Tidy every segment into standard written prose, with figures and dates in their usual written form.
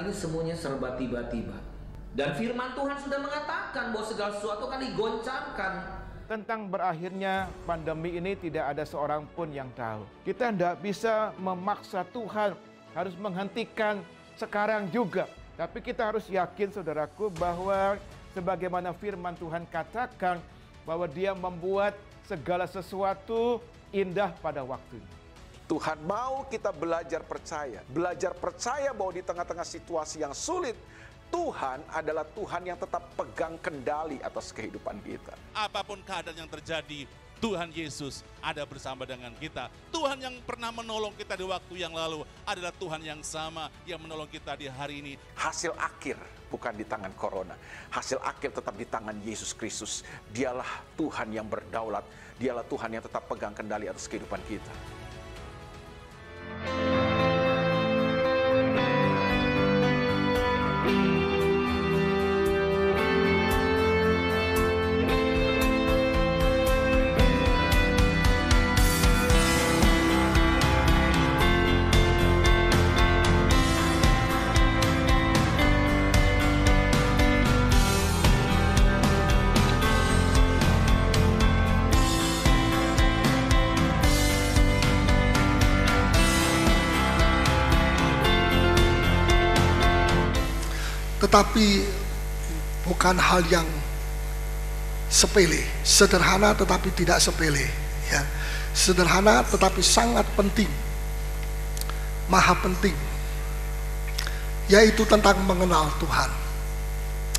ini semuanya serba tiba-tiba. Dan firman Tuhan sudah mengatakan bahwa segala sesuatu akan digoncangkan. Tentang berakhirnya pandemi ini tidak ada seorang pun yang tahu. Kita tidak bisa memaksa Tuhan harus menghentikan sekarang juga. Tapi kita harus yakin, saudaraku, bahwa sebagaimana firman Tuhan katakan bahwa Dia membuat segala sesuatu indah pada waktunya. Tuhan mau kita belajar percaya bahwa di tengah-tengah situasi yang sulit, Tuhan adalah Tuhan yang tetap pegang kendali atas kehidupan kita. Apapun keadaan yang terjadi, Tuhan Yesus ada bersama dengan kita. Tuhan yang pernah menolong kita di waktu yang lalu adalah Tuhan yang sama yang menolong kita di hari ini. Hasil akhir bukan di tangan corona. Hasil akhir tetap di tangan Yesus Kristus. Dialah Tuhan yang berdaulat. Dialah Tuhan yang tetap pegang kendali atas kehidupan kita. Tetapi bukan hal yang sepele, sederhana tetapi tidak sepele, ya. Sederhana tetapi sangat penting, maha penting, yaitu tentang mengenal Tuhan.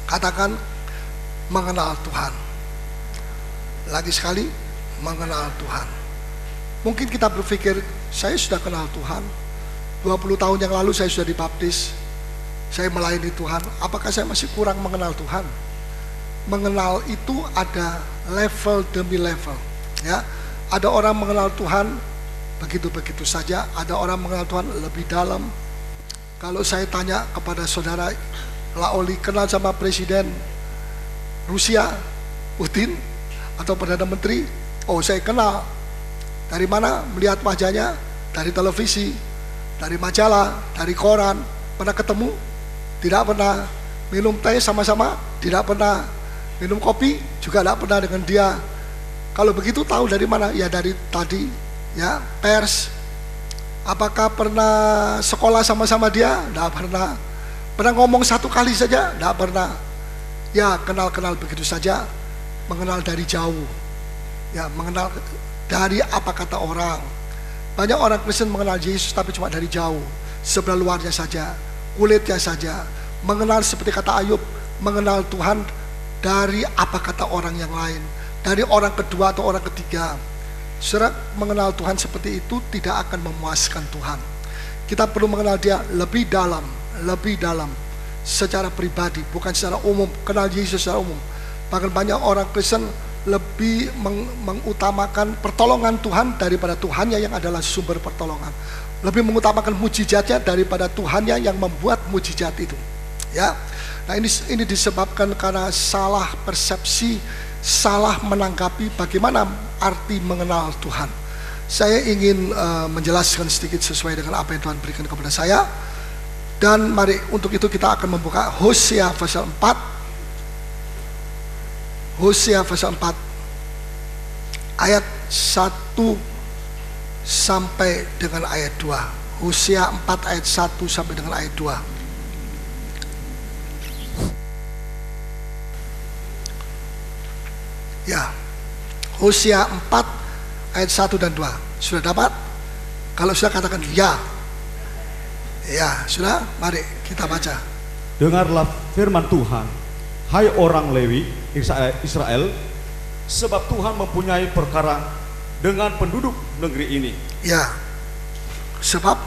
Katakan mengenal Tuhan. Lagi sekali, mengenal Tuhan. Mungkin kita berpikir, saya sudah kenal Tuhan, 20 tahun yang lalu saya sudah dibaptis, saya melayani Tuhan, apakah saya masih kurang mengenal Tuhan? Mengenal itu ada level demi level, ya. Ada orang mengenal Tuhan begitu-begitu saja, ada orang mengenal Tuhan lebih dalam. Kalau saya tanya kepada saudara Laoli, kenal sama Presiden Rusia, Putin, atau Perdana Menteri? Oh, saya kenal. Dari mana? Melihat wajahnya dari televisi, dari majalah, dari koran. Pernah ketemu? Tidak pernah. Minum teh sama-sama? Tidak pernah. Minum kopi? Juga tidak pernah dengan dia. Kalau begitu tahu dari mana? Ya dari tadi, ya, pers. Apakah pernah sekolah sama-sama dia? Tidak pernah. Pernah ngomong satu kali saja? Tidak pernah. Ya, kenal-kenal begitu saja. Mengenal dari jauh. Ya, mengenal dari apa kata orang. Banyak orang Kristen mengenal Yesus tapi cuma dari jauh, sebelah luarnya saja, kulitnya saja. Mengenal seperti kata Ayub, mengenal Tuhan dari apa kata orang yang lain, dari orang kedua atau orang ketiga. Saudara, mengenal Tuhan seperti itu tidak akan memuaskan Tuhan. Kita perlu mengenal Dia lebih dalam, secara pribadi, bukan secara umum. Kenal Yesus secara umum. Bahkan banyak orang Kristen lebih mengutamakan pertolongan Tuhan daripada Tuhannya yang adalah sumber pertolongan. Lebih mengutamakan mujizatnya daripada Tuhannya yang membuat mujizat itu. Ya, nah ini disebabkan karena salah persepsi, salah menanggapi bagaimana arti mengenal Tuhan. Saya ingin menjelaskan sedikit sesuai dengan apa yang Tuhan berikan kepada saya. Dan mari untuk itu kita akan membuka Hosea pasal 4. Hosea pasal 4 ayat 1 sampai dengan ayat 2. Hosea 4 ayat 1 sampai dengan ayat 2. Ya, Hosea 4 ayat 1 dan 2. Sudah dapat? Kalau sudah katakan ya. Ya, sudah? Mari kita baca. Dengarlah firman Tuhan, hai orang Lewi, Israel, sebab Tuhan mempunyai perkara dengan penduduk negeri ini. Ya, sebab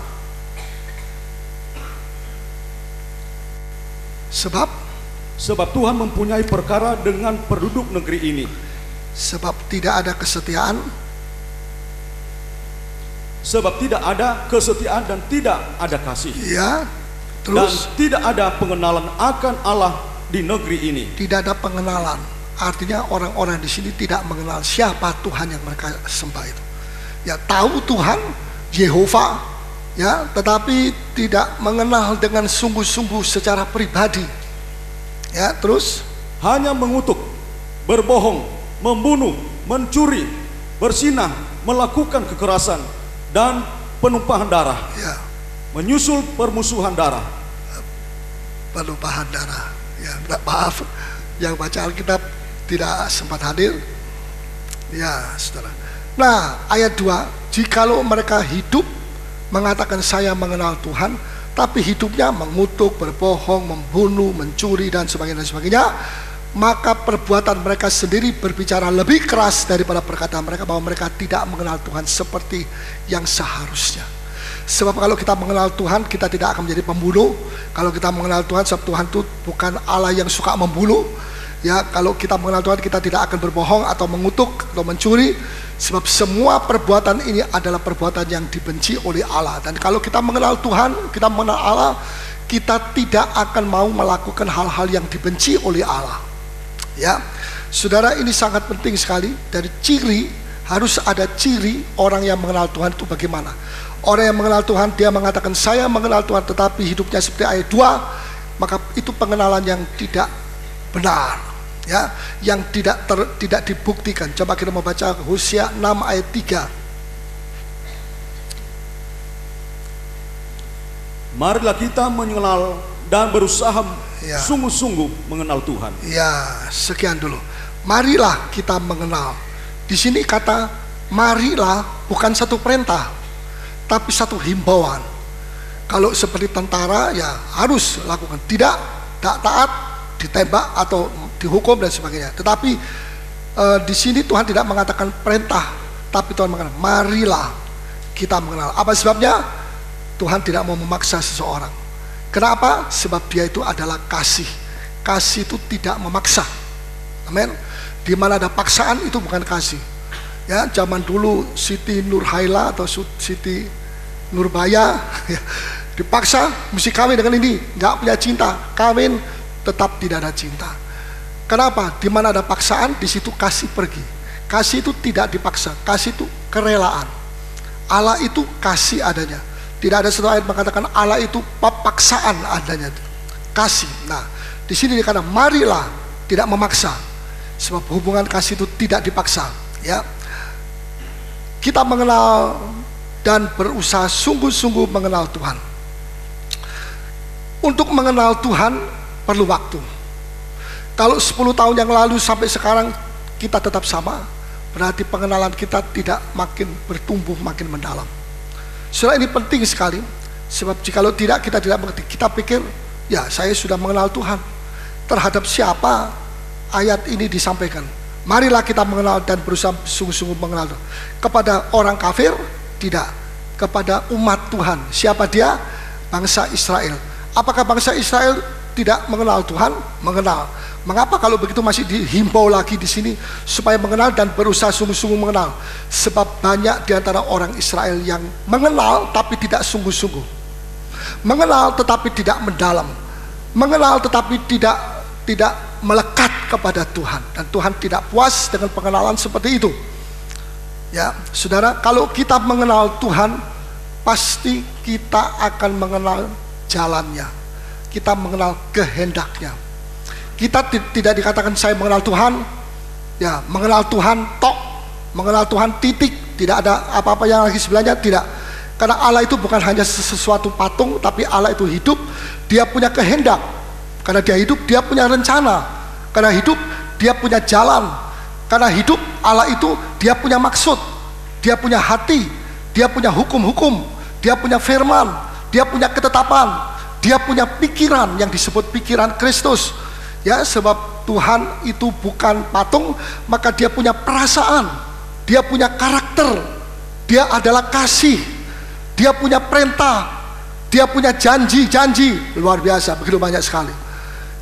Tuhan mempunyai perkara dengan penduduk negeri ini. Sebab tidak ada kesetiaan. Sebab tidak ada kesetiaan dan tidak ada kasih. Ya, terus. Dan tidak ada pengenalan akan Allah di negeri ini. Tidak ada pengenalan. Artinya orang-orang di sini tidak mengenal siapa Tuhan yang mereka sembah itu. Ya, tahu Tuhan Yehova, ya, tetapi tidak mengenal dengan sungguh-sungguh secara pribadi. Ya, terus hanya mengutuk, berbohong, membunuh, mencuri, berzinah, melakukan kekerasan dan penumpahan darah. Ya, Menyusul permusuhan darah. penumpahan darah. Ya, maaf, yang baca Alkitab tidak sempat hadir. Ya, saudara. Nah, ayat 2, jikalau mereka hidup mengatakan saya mengenal Tuhan, tapi hidupnya mengutuk, berbohong, membunuh, mencuri dan sebagainya, maka perbuatan mereka sendiri berbicara lebih keras daripada perkataan mereka bahwa mereka tidak mengenal Tuhan seperti yang seharusnya. Sebab kalau kita mengenal Tuhan, kita tidak akan menjadi pembunuh. Kalau kita mengenal Tuhan, sebab Tuhan itu bukan Allah yang suka membunuh. Ya, kalau kita mengenal Tuhan, kita tidak akan berbohong atau mengutuk atau mencuri. Sebab semua perbuatan ini adalah perbuatan yang dibenci oleh Allah. Dan kalau kita mengenal Tuhan, kita mengenal Allah, kita tidak akan mau melakukan hal-hal yang dibenci oleh Allah. Ya, saudara, ini sangat penting sekali. Dari ciri, harus ada ciri orang yang mengenal Tuhan itu bagaimana. Orang yang mengenal Tuhan, dia mengatakan saya mengenal Tuhan, tetapi hidupnya seperti ayat 2, maka itu pengenalan yang tidak benar, ya, yang tidak dibuktikan. Coba kita membaca Hosea 6 ayat 3. Marilah kita mengenal dan berusaha Ya. sungguh-sungguh mengenal Tuhan. Ya, sekian dulu. Marilah kita mengenal. Di sini kata marilah bukan satu perintah, tapi satu himbauan. Kalau seperti tentara, ya harus lakukan. Tidak taat, ditembak atau dihukum dan sebagainya. Tetapi di sini Tuhan tidak mengatakan perintah, tapi Tuhan mengatakan marilah kita mengenal. Apa sebabnya? Tuhan tidak mau memaksa seseorang. Kenapa? Sebab Dia itu adalah kasih. Kasih itu tidak memaksa. Amin. Di mana ada paksaan itu bukan kasih. Ya, zaman dulu Siti Nurhaila atau Siti Nurbaya ya, dipaksa mesti kawin dengan ini, nggak punya cinta, kawin tetap tidak ada cinta. Kenapa? Di mana ada paksaan, di situ kasih pergi. Kasih itu tidak dipaksa, kasih itu kerelaan. Allah itu kasih adanya. Tidak ada satu ayat mengatakan Allah itu paksaan adanya. Kasih. Nah, di sini dikatakan marilah, tidak memaksa. Sebab hubungan kasih itu tidak dipaksa. Ya, kita mengenal dan berusaha sungguh-sungguh mengenal Tuhan. Untuk mengenal Tuhan perlu waktu. Kalau 10 tahun yang lalu sampai sekarang kita tetap sama, berarti pengenalan kita tidak makin bertumbuh, makin mendalam. Saudara, ini penting sekali. Sebab jikalau tidak, kita tidak mengerti. Kita pikir, ya saya sudah mengenal Tuhan. Terhadap siapa ayat ini disampaikan? Marilah kita mengenal dan berusaha sungguh-sungguh mengenal Tuhan. Kepada orang kafir? Tidak. Kepada umat Tuhan. Siapa dia? Bangsa Israel. Apakah bangsa Israel tidak mengenal Tuhan? Mengenal. Mengapa kalau begitu masih dihimbau lagi di sini supaya mengenal dan berusaha sungguh-sungguh mengenal? Sebab banyak di antara orang Israel yang mengenal tapi tidak sungguh-sungguh. Mengenal tetapi tidak mendalam. Mengenal tetapi tidak melekat kepada Tuhan, dan Tuhan tidak puas dengan pengenalan seperti itu. Ya, saudara, kalau kita mengenal Tuhan, pasti kita akan mengenal jalannya. Kita mengenal kehendaknya. Kita tidak dikatakan saya mengenal Tuhan, ya mengenal Tuhan tok, mengenal Tuhan titik, tidak ada apa-apa yang lagi sebelahnya, tidak. Karena Allah itu bukan hanya sesuatu patung, tapi Allah itu hidup, Dia punya kehendak. Karena Dia hidup, Dia punya rencana. Karena hidup, Dia punya jalan. Karena hidup, Allah itu Dia punya maksud, Dia punya hati, Dia punya hukum-hukum, Dia punya firman, Dia punya ketetapan, Dia punya pikiran yang disebut pikiran Kristus. Ya, sebab Tuhan itu bukan patung, maka Dia punya perasaan, Dia punya karakter, Dia adalah kasih, Dia punya perintah, Dia punya janji-janji luar biasa, begitu banyak sekali.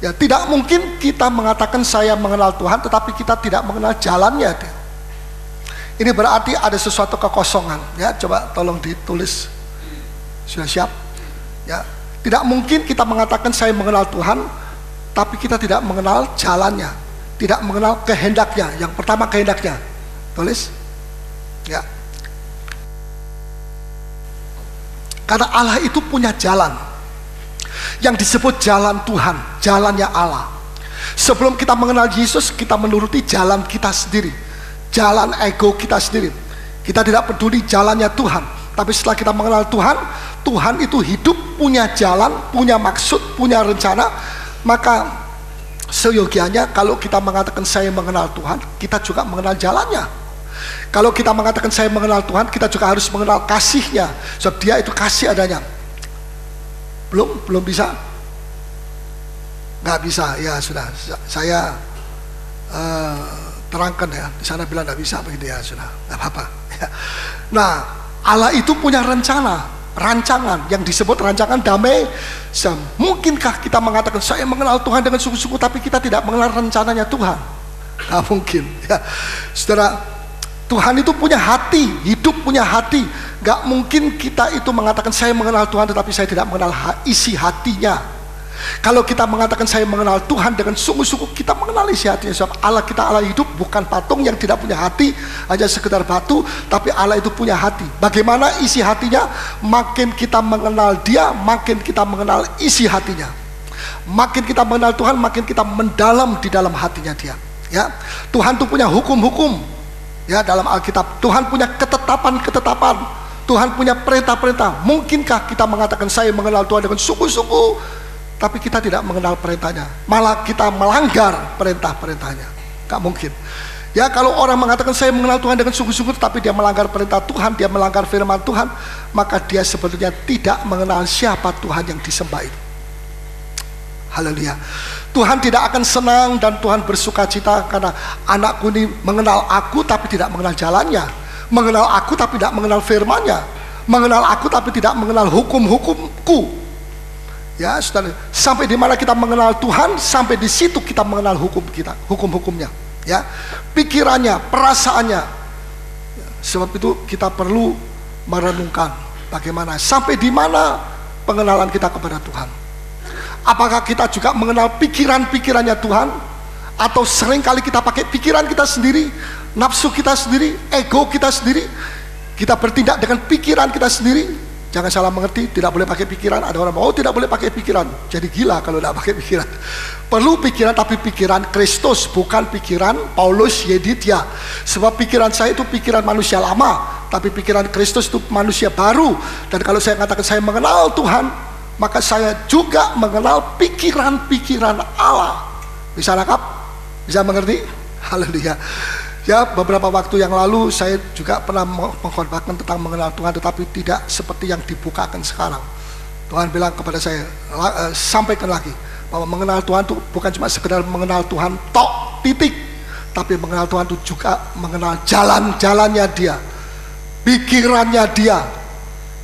Ya, tidak mungkin kita mengatakan saya mengenal Tuhan tetapi kita tidak mengenal jalannya. Ini berarti ada sesuatu kekosongan. Ya, coba tolong ditulis. Sudah siap? Ya, tidak mungkin kita mengatakan saya mengenal Tuhan tapi kita tidak mengenal jalannya, tidak mengenal kehendaknya. Yang pertama kehendaknya, tulis. Ya. Karena Allah itu punya jalan yang disebut jalan Tuhan, jalannya Allah. Sebelum kita mengenal Yesus, kita menuruti jalan kita sendiri, jalan ego kita sendiri. Kita tidak peduli jalannya Tuhan. Tapi setelah kita mengenal Tuhan, Tuhan itu hidup, punya jalan, punya maksud, punya rencana. Maka seyogianya kalau kita mengatakan saya mengenal Tuhan, kita juga mengenal jalannya. Kalau kita mengatakan saya mengenal Tuhan, kita juga harus mengenal kasih-Nya. Sebab Dia itu kasih adanya. Belum bisa? Nggak bisa, ya sudah. Saya terangkan ya. Di sana bilang nggak bisa begitu, ya sudah, nggak apa-apa. Ya. Nah, Allah itu punya rencana, rancangan yang disebut rancangan damai. Mungkinkah kita mengatakan saya mengenal Tuhan dengan sungguh-sungguh, tapi kita tidak mengenal rencananya Tuhan? Nggak mungkin. Ya. Saudara, Tuhan itu punya hati, hidup punya hati. Gak mungkin kita itu mengatakan saya mengenal Tuhan tetapi saya tidak mengenal isi hatinya. Kalau kita mengatakan saya mengenal Tuhan dengan sungguh-sungguh, kita mengenal isi hatinya. Sebab Allah kita Allah hidup, bukan patung yang tidak punya hati, hanya sekedar batu, tapi Allah itu punya hati. Bagaimana isi hatinya? Makin kita mengenal Dia, makin kita mengenal isi hatinya. Makin kita mengenal Tuhan, makin kita mendalam di dalam hatinya Dia. Ya, Tuhan itu punya hukum-hukum. Ya, dalam Alkitab Tuhan punya ketetapan-ketetapan, Tuhan punya perintah-perintah. Mungkinkah kita mengatakan saya mengenal Tuhan dengan sungguh-sungguh, tapi kita tidak mengenal perintahnya, malah kita melanggar perintah-perintahnya? Gak mungkin. Ya, kalau orang mengatakan saya mengenal Tuhan dengan sungguh-sungguh, tapi dia melanggar perintah Tuhan, dia melanggar firman Tuhan, maka dia sebetulnya tidak mengenal siapa Tuhan yang disembah itu. Haleluya. Tuhan tidak akan senang dan Tuhan bersuka cita karena anakku ini mengenal aku tapi tidak mengenal jalannya, mengenal aku tapi tidak mengenal firman-Nya, mengenal aku tapi tidak mengenal hukum-hukumku. Ya, saudara, sampai di mana kita mengenal Tuhan, sampai di situ kita mengenal hukum kita, hukum-hukumnya. Ya, pikirannya, perasaannya. Sebab itu kita perlu merenungkan bagaimana, sampai di mana pengenalan kita kepada Tuhan. Apakah kita juga mengenal pikiran-pikirannya Tuhan? Atau seringkali kita pakai pikiran kita sendiri, nafsu kita sendiri, ego kita sendiri. Kita bertindak dengan pikiran kita sendiri. Jangan salah mengerti, tidak boleh pakai pikiran. Ada orang mau tidak boleh pakai pikiran, jadi gila kalau tidak pakai pikiran. Perlu pikiran, tapi pikiran Kristus, bukan pikiran Paulus Yedidya. Sebab pikiran saya itu pikiran manusia lama, tapi pikiran Kristus itu manusia baru. Dan kalau saya katakan saya mengenal Tuhan, maka saya juga mengenal pikiran-pikiran Allah. Bisa nangkap? Bisa mengerti? Haleluya. Ya, beberapa waktu yang lalu saya juga pernah mengkhotbahkan tentang mengenal Tuhan, tetapi tidak seperti yang dibukakan sekarang. Tuhan bilang kepada saya, sampaikan lagi bahwa mengenal Tuhan itu bukan cuma sekedar mengenal Tuhan tok, titik, tapi mengenal Tuhan itu juga mengenal jalan-jalannya Dia, pikirannya Dia,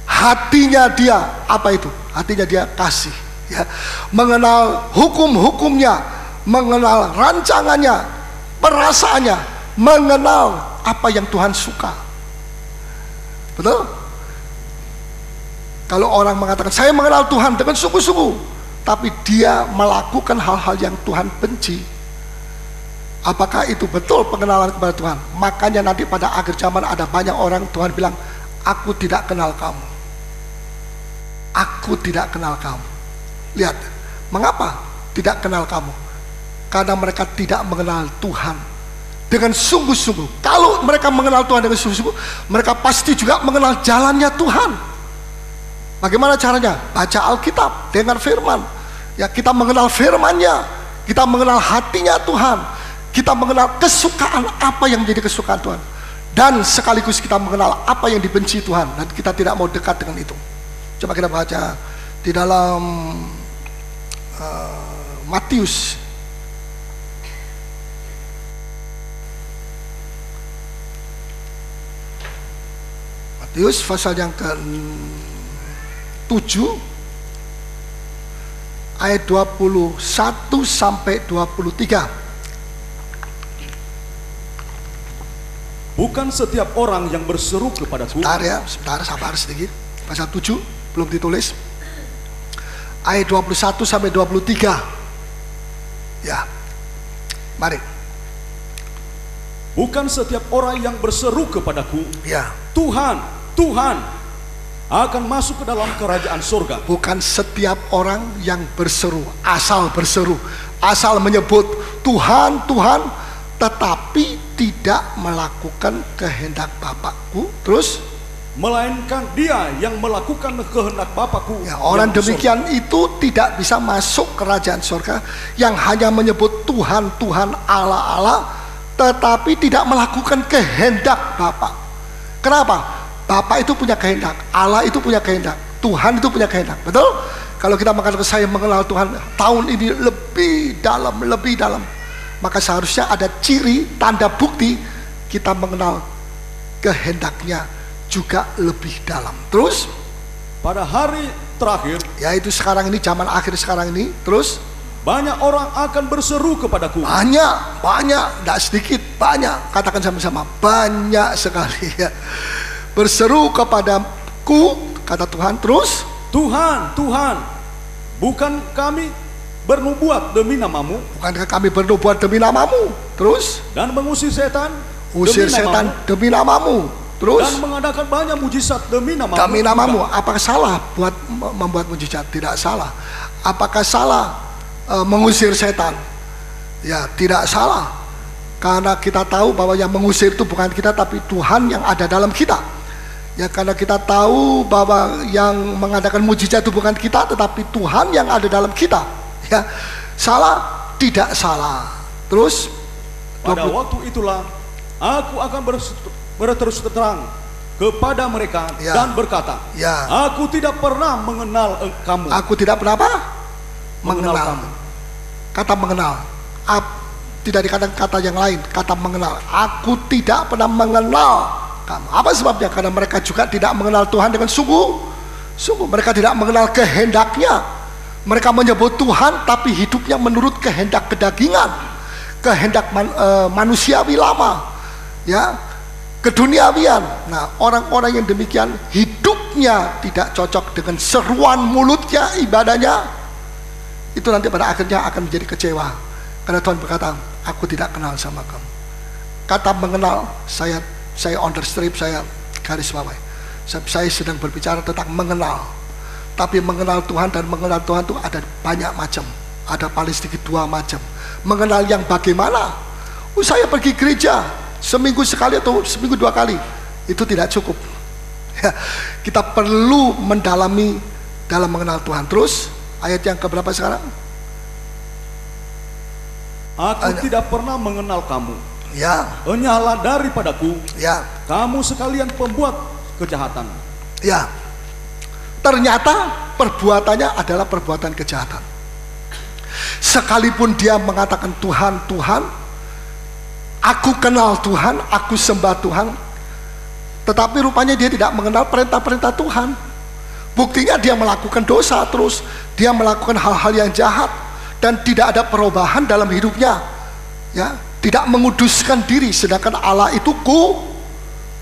hatinya Dia. Apa itu? Hatinya Dia kasih, ya. Mengenal hukum-hukumnya, mengenal rancangannya, perasaannya, mengenal apa yang Tuhan suka. Betul? Kalau orang mengatakan saya mengenal Tuhan dengan sungguh-sungguh, tapi dia melakukan hal-hal yang Tuhan benci, apakah itu betul pengenalan kepada Tuhan? Makanya nanti pada akhir zaman ada banyak orang Tuhan bilang, aku tidak kenal kamu. Aku tidak kenal kamu. Lihat, mengapa tidak kenal kamu? Karena mereka tidak mengenal Tuhan dengan sungguh-sungguh. Kalau mereka mengenal Tuhan dengan sungguh-sungguh, mereka pasti juga mengenal jalannya Tuhan. Bagaimana caranya? Baca Alkitab, dengar firman. Ya, kita mengenal firman-Nya, kita mengenal hatinya Tuhan, kita mengenal kesukaan apa yang menjadi kesukaan Tuhan, dan sekaligus kita mengenal apa yang dibenci Tuhan, dan kita tidak mau dekat dengan itu. Coba kita baca di dalam Matius pasal yang ke-7 ayat 21 sampai 23. Bukan setiap orang yang berseru kepadaku. Sebentar, sabar sedikit. Pasal 7 belum ditulis. Ayat 21 sampai 23. Ya. Mari. Bukan setiap orang yang berseru kepadaku, ya, Tuhan, Tuhan, akan masuk ke dalam kerajaan surga. Bukan setiap orang yang berseru, asal menyebut Tuhan, Tuhan, tetapi tidak melakukan kehendak Bapakku. Terus, melainkan dia yang melakukan kehendak Bapakku. Ya, orang yang di demikian itu tidak bisa masuk kerajaan surga, yang hanya menyebut Tuhan, Tuhan, Allah, Allah, tetapi tidak melakukan kehendak Bapa. Kenapa? Bapa itu punya kehendak, Allah itu punya kehendak, Tuhan itu punya kehendak. Betul? Kalau kita mengatakan saya mengenal Tuhan tahun ini lebih dalam, maka seharusnya ada ciri, tanda bukti kita mengenal kehendaknya juga lebih dalam. Terus pada hari terakhir, yaitu sekarang ini, zaman akhir sekarang ini, terus banyak orang akan berseru kepadaku. Banyak, tidak sedikit, banyak. Katakan sama-sama, banyak sekali ya. Berseru kepadaku, kata Tuhan. Terus, Tuhan, Tuhan, bukan kami bernubuat demi namamu? Bukankah kami bernubuat demi namamu? Terus, dan mengusir setan, usir setan demi namamu. Terus, dan mengadakan banyak mujizat demi namamu. Demi namamu. Apakah salah buat membuat mujizat? Tidak salah. Apakah salah mengusir setan? Ya, tidak salah. Karena kita tahu bahwa yang mengusir itu bukan kita, tapi Tuhan yang ada dalam kita. Ya, karena kita tahu bahwa yang mengadakan mujizat itu bukan kita, tetapi Tuhan yang ada dalam kita. Ya, salah? Tidak salah. Terus, pada waktu itulah aku akan berterus terang kepada mereka dan berkata, aku tidak pernah mengenal kamu. Aku tidak pernah apa? Mengenal kamu. Kata mengenal, tidak dikatakan kata yang lain, kata mengenal. Aku tidak pernah mengenal kamu. Apa sebabnya? Karena mereka juga tidak mengenal Tuhan dengan sungguh. Mereka tidak mengenal kehendaknya. Mereka menyebut Tuhan, tapi hidupnya menurut kehendak kedagingan, kehendak manusiawi lama, ya, keduniawian. Nah, orang-orang yang demikian hidupnya tidak cocok dengan seruan mulutnya, ibadahnya, itu nanti pada akhirnya akan menjadi kecewa. Karena Tuhan berkata, aku tidak kenal sama kamu. Kata mengenal, saya on the strip, saya garis bawahi. Saya sedang berbicara tentang mengenal. Tapi mengenal Tuhan dan mengenal Tuhan itu ada banyak macam. Ada paling sedikit 2 macam. Mengenal yang bagaimana? Saya pergi gereja seminggu sekali atau seminggu 2 kali, itu tidak cukup ya, kita perlu mendalami dalam mengenal Tuhan. Terus ayat yang keberapa sekarang? Aku tidak pernah mengenal kamu. Ya. Hanyalah daripadaku. Ya. Kamu sekalian pembuat kejahatan. Ya. Ternyata perbuatannya adalah perbuatan kejahatan. Sekalipun dia mengatakan Tuhan, Tuhan, aku kenal Tuhan, aku sembah Tuhan, tetapi rupanya dia tidak mengenal perintah-perintah Tuhan. Buktinya dia melakukan dosa terus, dia melakukan hal-hal yang jahat, dan tidak ada perubahan dalam hidupnya, ya, tidak menguduskan diri, sedangkan Allah itu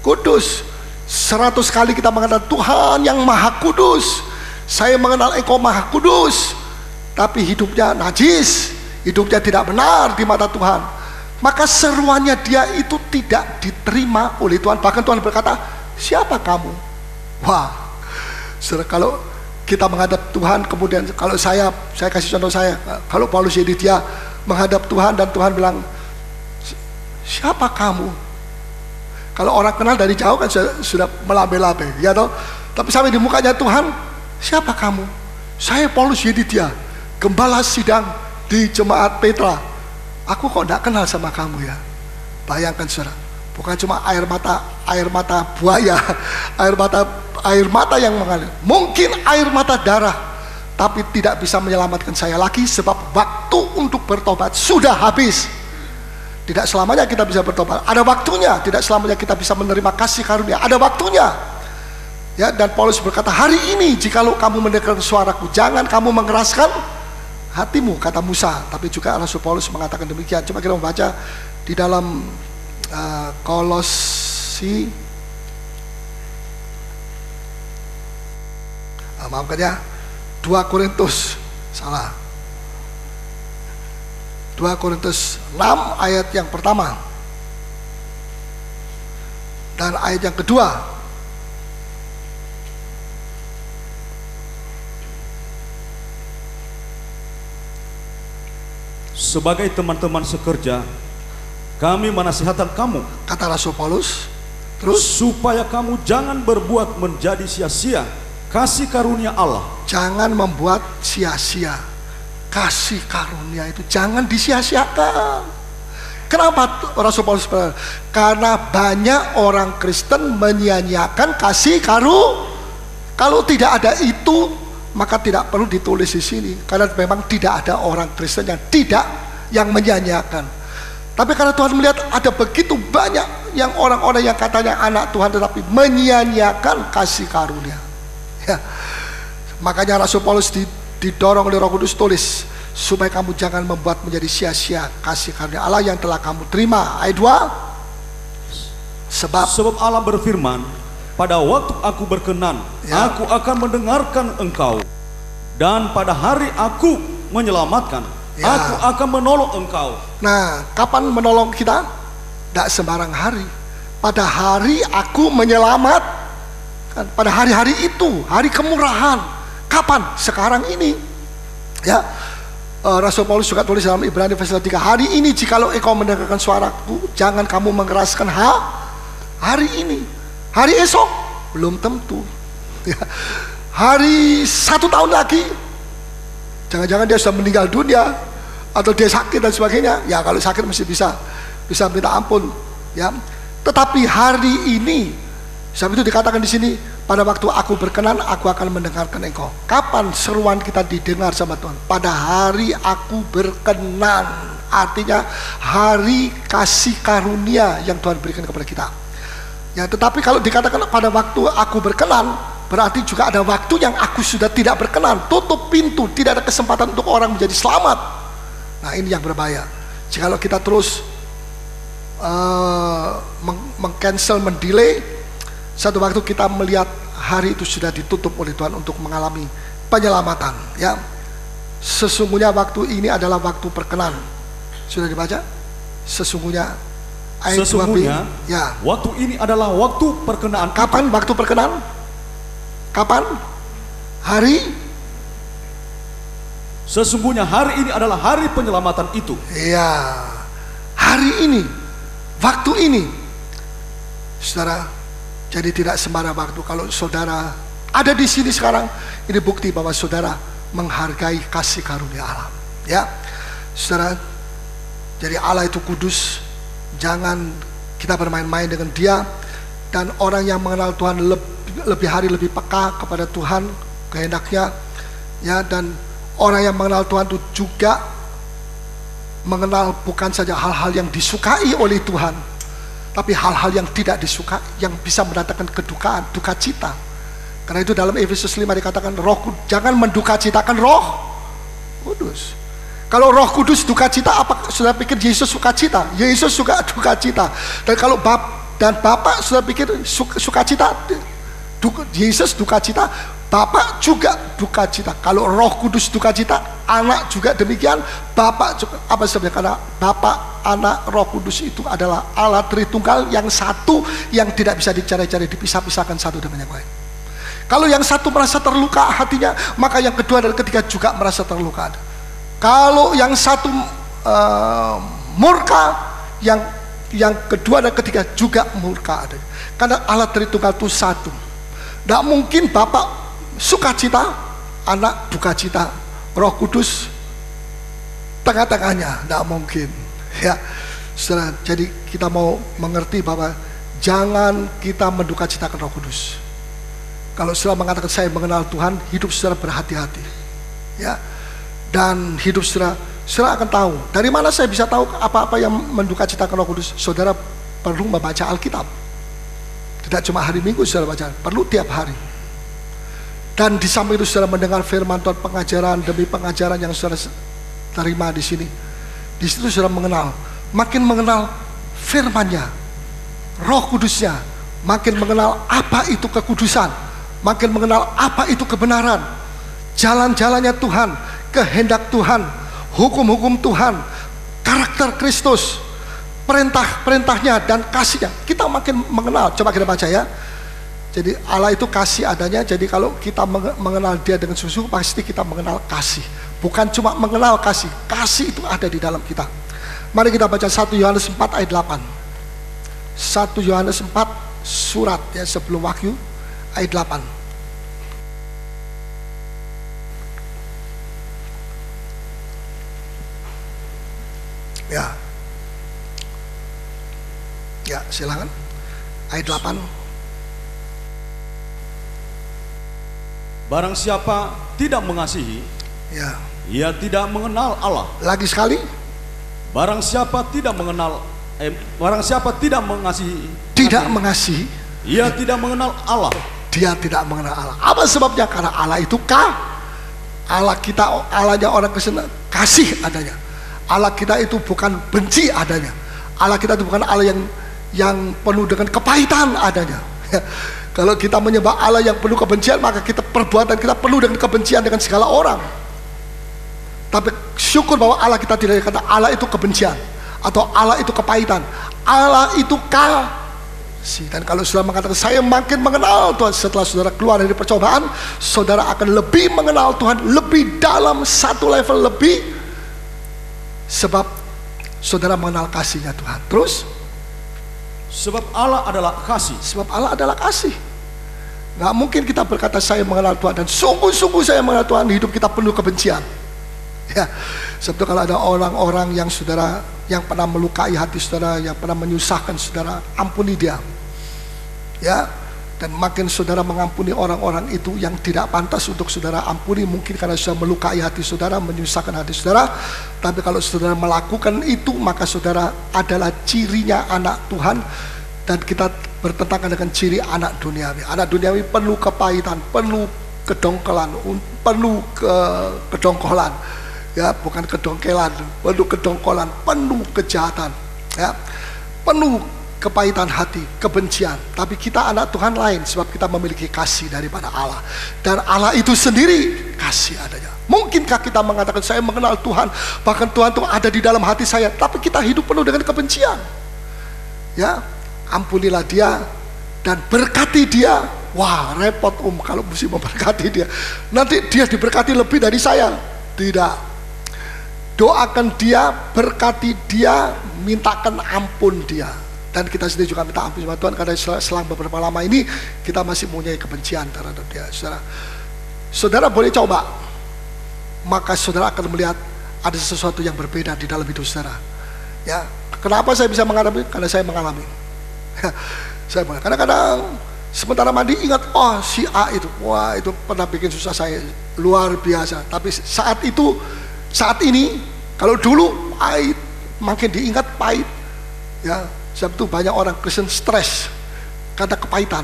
kudus. 100 kali kita mengatakan Tuhan yang maha kudus, saya mengenal Engkau maha kudus, tapi hidupnya najis, hidupnya tidak benar di mata Tuhan, maka seruannya dia itu tidak diterima oleh Tuhan. Bahkan Tuhan berkata, siapa kamu? Wah, kalau kita menghadap Tuhan, kemudian kalau saya kasih contoh saya, kalau Paulus jadi dia menghadap Tuhan dan Tuhan bilang, siapa kamu? Kalau orang kenal dari jauh kan sudah melabe-labe, ya toh. Tapi sampai di mukanya Tuhan, siapa kamu? Saya Paulus Yedidia, gembala sidang di jemaat Petra. Aku kok tidak kenal sama kamu ya. Bayangkan saudara, bukan cuma air mata buaya, air mata yang mengalir. Mungkin air mata darah, tapi tidak bisa menyelamatkan saya lagi, sebab waktu untuk bertobat sudah habis. Tidak selamanya kita bisa bertobat, ada waktunya. Tidak selamanya kita bisa menerima kasih karunia, ada waktunya. Ya, dan Paulus berkata, hari ini jikalau kamu mendengar suaraku, jangan kamu mengeraskan hatimu, kata Musa. Tapi juga Rasul Paulus mengatakan demikian. Coba kita membaca di dalam Kolosi, maafkan ya, 2 Korintus, salah, 2 Korintus 6 ayat yang pertama dan ayat yang kedua. sebagai teman-teman sekerja, kami menasihatkan kamu, kata Rasul Paulus, terus supaya kamu jangan berbuat menjadi sia-sia kasih karunia Allah. Jangan membuat sia-sia kasih karunia itu, jangan disia-siakan. Kenapa Rasul Paulus? Karena banyak orang Kristen menyia-nyiakan kasih karunia. Kalau tidak ada itu, maka tidak perlu ditulis di sini, karena memang tidak ada orang Kristen yang menyia-nyiakan. Tapi karena Tuhan melihat ada begitu banyak yang orang-orang yang katanya anak Tuhan tetapi menyia-nyiakan kasih karunia. Ya. Makanya Rasul Paulus didorong oleh Roh Kudus tulis, supaya kamu jangan membuat menjadi sia-sia kasih karunia Allah yang telah kamu terima. Ayat 2. Sebab Allah berfirman, pada waktu aku berkenan, aku akan mendengarkan engkau, dan pada hari aku menyelamatkan, aku akan menolong engkau. Nah, kapan menolong kita? Tidak sembarang hari. Pada hari aku menyelamatkan, pada hari-hari itu, hari kemurahan. Kapan? Sekarang ini. Ya, Rasul Paulus juga tulis dalam Ibrani pasal 3, hari ini jikalau engkau mendengarkan suaraku, jangan kamu mengeraskan hari ini. Hari esok belum tentu. Ya. Hari 1 tahun lagi, jangan-jangan dia sudah meninggal dunia, atau dia sakit dan sebagainya. Ya kalau sakit mesti bisa minta ampun. Ya. Tetapi hari ini, sebab itu dikatakan di sini, pada waktu aku berkenan, aku akan mendengarkan engkau. Kapan seruan kita didengar sama Tuhan? Pada hari aku berkenan. Artinya hari kasih karunia yang Tuhan berikan kepada kita. Ya, tetapi kalau dikatakan pada waktu aku berkenan, berarti juga ada waktu yang aku sudah tidak berkenan. Tutup pintu, tidak ada kesempatan untuk orang menjadi selamat. Nah, ini yang berbahaya. Jikalau kita terus meng-cancel, mendelay, satu waktu kita melihat hari itu sudah ditutup oleh Tuhan untuk mengalami penyelamatan. Ya, sesungguhnya waktu ini adalah waktu perkenan. Sudah dibaca? Sesungguhnya ya, waktu ini adalah waktu perkenaan. Kapan waktu perkenan? Kapan? Hari? Sesungguhnya hari ini adalah hari penyelamatan itu. Ya, hari ini, waktu ini, saudara. Jadi tidak sembarang waktu. Kalau saudara ada di sini sekarang, ini bukti bahwa saudara menghargai kasih karunia Allah. Ya, saudara. Jadi Allah itu kudus. Jangan kita bermain-main dengan Dia. Dan orang yang mengenal Tuhan lebih peka kepada Tuhan, kehendaknya. Ya, dan orang yang mengenal Tuhan itu juga mengenal bukan saja hal-hal yang disukai oleh Tuhan, tapi hal-hal yang tidak disukai, yang bisa mendatangkan kedukaan, duka cita. Karena itu dalam Efesus 5 dikatakan, jangan mendukacitakan Roh Kudus. Kalau Roh Kudus duka cita, apa sudah pikir Yesus suka cita? Yesus suka duka cita. Dan kalau Bapak sudah pikir suka cita, Yesus duka cita, Bapak juga duka cita. Kalau Roh Kudus duka cita, Anak juga demikian, Bapak juga. Apa sebabnya? Karena Bapak, Anak, Roh Kudus itu adalah Allah Tritunggal yang satu, yang tidak bisa dicari-cari, dipisah-pisahkan satu dengan yang lain. Kalau yang satu merasa terluka hatinya, maka yang kedua dan ketiga juga merasa terluka. Kalau yang satu murka, yang kedua dan ketiga juga murka. Karena Allah Tritunggal itu satu. Tidak mungkin Bapak sukacita, Anak duka cita, Roh Kudus tengah-tengahnya, tidak mungkin. Ya, saudara. Jadi kita mau mengerti bahwa jangan kita mendukacitakan Roh Kudus. Kalau saudara mengatakan saya mengenal Tuhan, hidup saudara berhati-hati. Ya. Dan hidup saudara akan tahu. Dari mana saya bisa tahu apa-apa yang mendukacitakan Roh Kudus? Saudara perlu membaca Alkitab. Tidak cuma hari Minggu saudara baca, perlu tiap hari. Dan di samping itu saudara mendengar firman Tuhan, pengajaran demi pengajaran yang saudara terima di sini. Di situ saudara mengenal, makin mengenal firman-Nya, Roh Kudus-Nya, makin mengenal apa itu kekudusan, makin mengenal apa itu kebenaran, jalan-jalannya Tuhan, kehendak Tuhan, hukum-hukum Tuhan, karakter Kristus, perintah-perintahnya dan kasihnya. Kita makin mengenal. Coba kita baca ya. Jadi Allah itu kasih adanya. Jadi kalau kita mengenal Dia dengan sungguh, pasti kita mengenal kasih. Bukan cuma mengenal kasih, kasih itu ada di dalam kita. Mari kita baca 1 Yohanes 4 ayat 8. 1 Yohanes 4 surat ya sebelum Wahyu ayat 8. Ya, silakan. Ayat 8. Barang siapa tidak mengasihi, Ya. ia tidak mengenal Allah. Lagi sekali. Barang siapa tidak mengasihi, Tidak mengasihi, ia tidak mengenal Allah. dia tidak mengenal Allah. Apa sebabnya? Karena Allah itu Allah kita, Allahnya orang Kristen kasih adanya. Allah kita itu bukan benci adanya. Allah kita itu bukan Allah yang penuh dengan kepahitan adanya. Kalau kita menyembah Allah yang penuh kebencian, maka perbuatan kita penuh dengan kebencian dengan segala orang. Tapi syukur bahwa Allah kita tidak dikata Allah itu kebencian atau Allah itu kepahitan. Allah itu kasih. Dan kalau saudara mengatakan saya makin mengenal Tuhan, setelah saudara keluar dari percobaan, saudara akan lebih mengenal Tuhan, lebih dalam, satu level lebih, sebab saudara mengenal kasihnya Tuhan. Terus Sebab Allah adalah kasih. sebab Allah adalah kasih. Nggak mungkin kita berkata saya mengenal Tuhan dan sungguh-sungguh saya mengenal Tuhan, hidup kita penuh kebencian. Ya, sebab kalau ada orang-orang yang saudara yang pernah melukai hati saudara, yang pernah menyusahkan saudara, ampuni dia. Ya, dan makin saudara mengampuni orang-orang itu yang tidak pantas untuk saudara ampuni, mungkin karena sudah melukai hati saudara, menyusahkan hati saudara. Tapi kalau saudara melakukan itu, maka saudara adalah cirinya anak Tuhan. Dan kita bertentangan dengan ciri anak duniawi. Anak duniawi penuh kepahitan, penuh kedongkolan, penuh kedongkolan. Ya, bukan kedongkelan, penuh kedongkolan, penuh kejahatan. Ya, penuh kepahitan hati, kebencian. Tapi kita anak Tuhan lain, sebab kita memiliki kasih daripada Allah. Dan Allah itu sendiri kasih adanya. Mungkinkah kita mengatakan saya mengenal Tuhan, bahkan Tuhan itu ada di dalam hati saya, tapi kita hidup penuh dengan kebencian? Ya, ampunilah dia dan berkati dia. Wah, repot kalau mesti memberkati dia. Nanti dia diberkati lebih dari saya. Tidak. Doakan dia, berkati dia, mintakan ampun dia. Dan kita sendiri juga minta ampun sama Tuhan, karena selang beberapa lama ini kita masih mempunyai kebencian terhadap dia. Saudara boleh coba, maka saudara akan melihat ada sesuatu yang berbeda di dalam hidup saudara. Ya, kenapa saya bisa mengalami? Karena saya mengalami. Kadang-kadang sementara mandi ingat, oh si A itu, wah itu pernah bikin susah saya, luar biasa. Tapi saat ini, kalau dulu pahit, makin diingat pahit. Ya, sebab itu banyak orang Kristen stres karena kepahitan.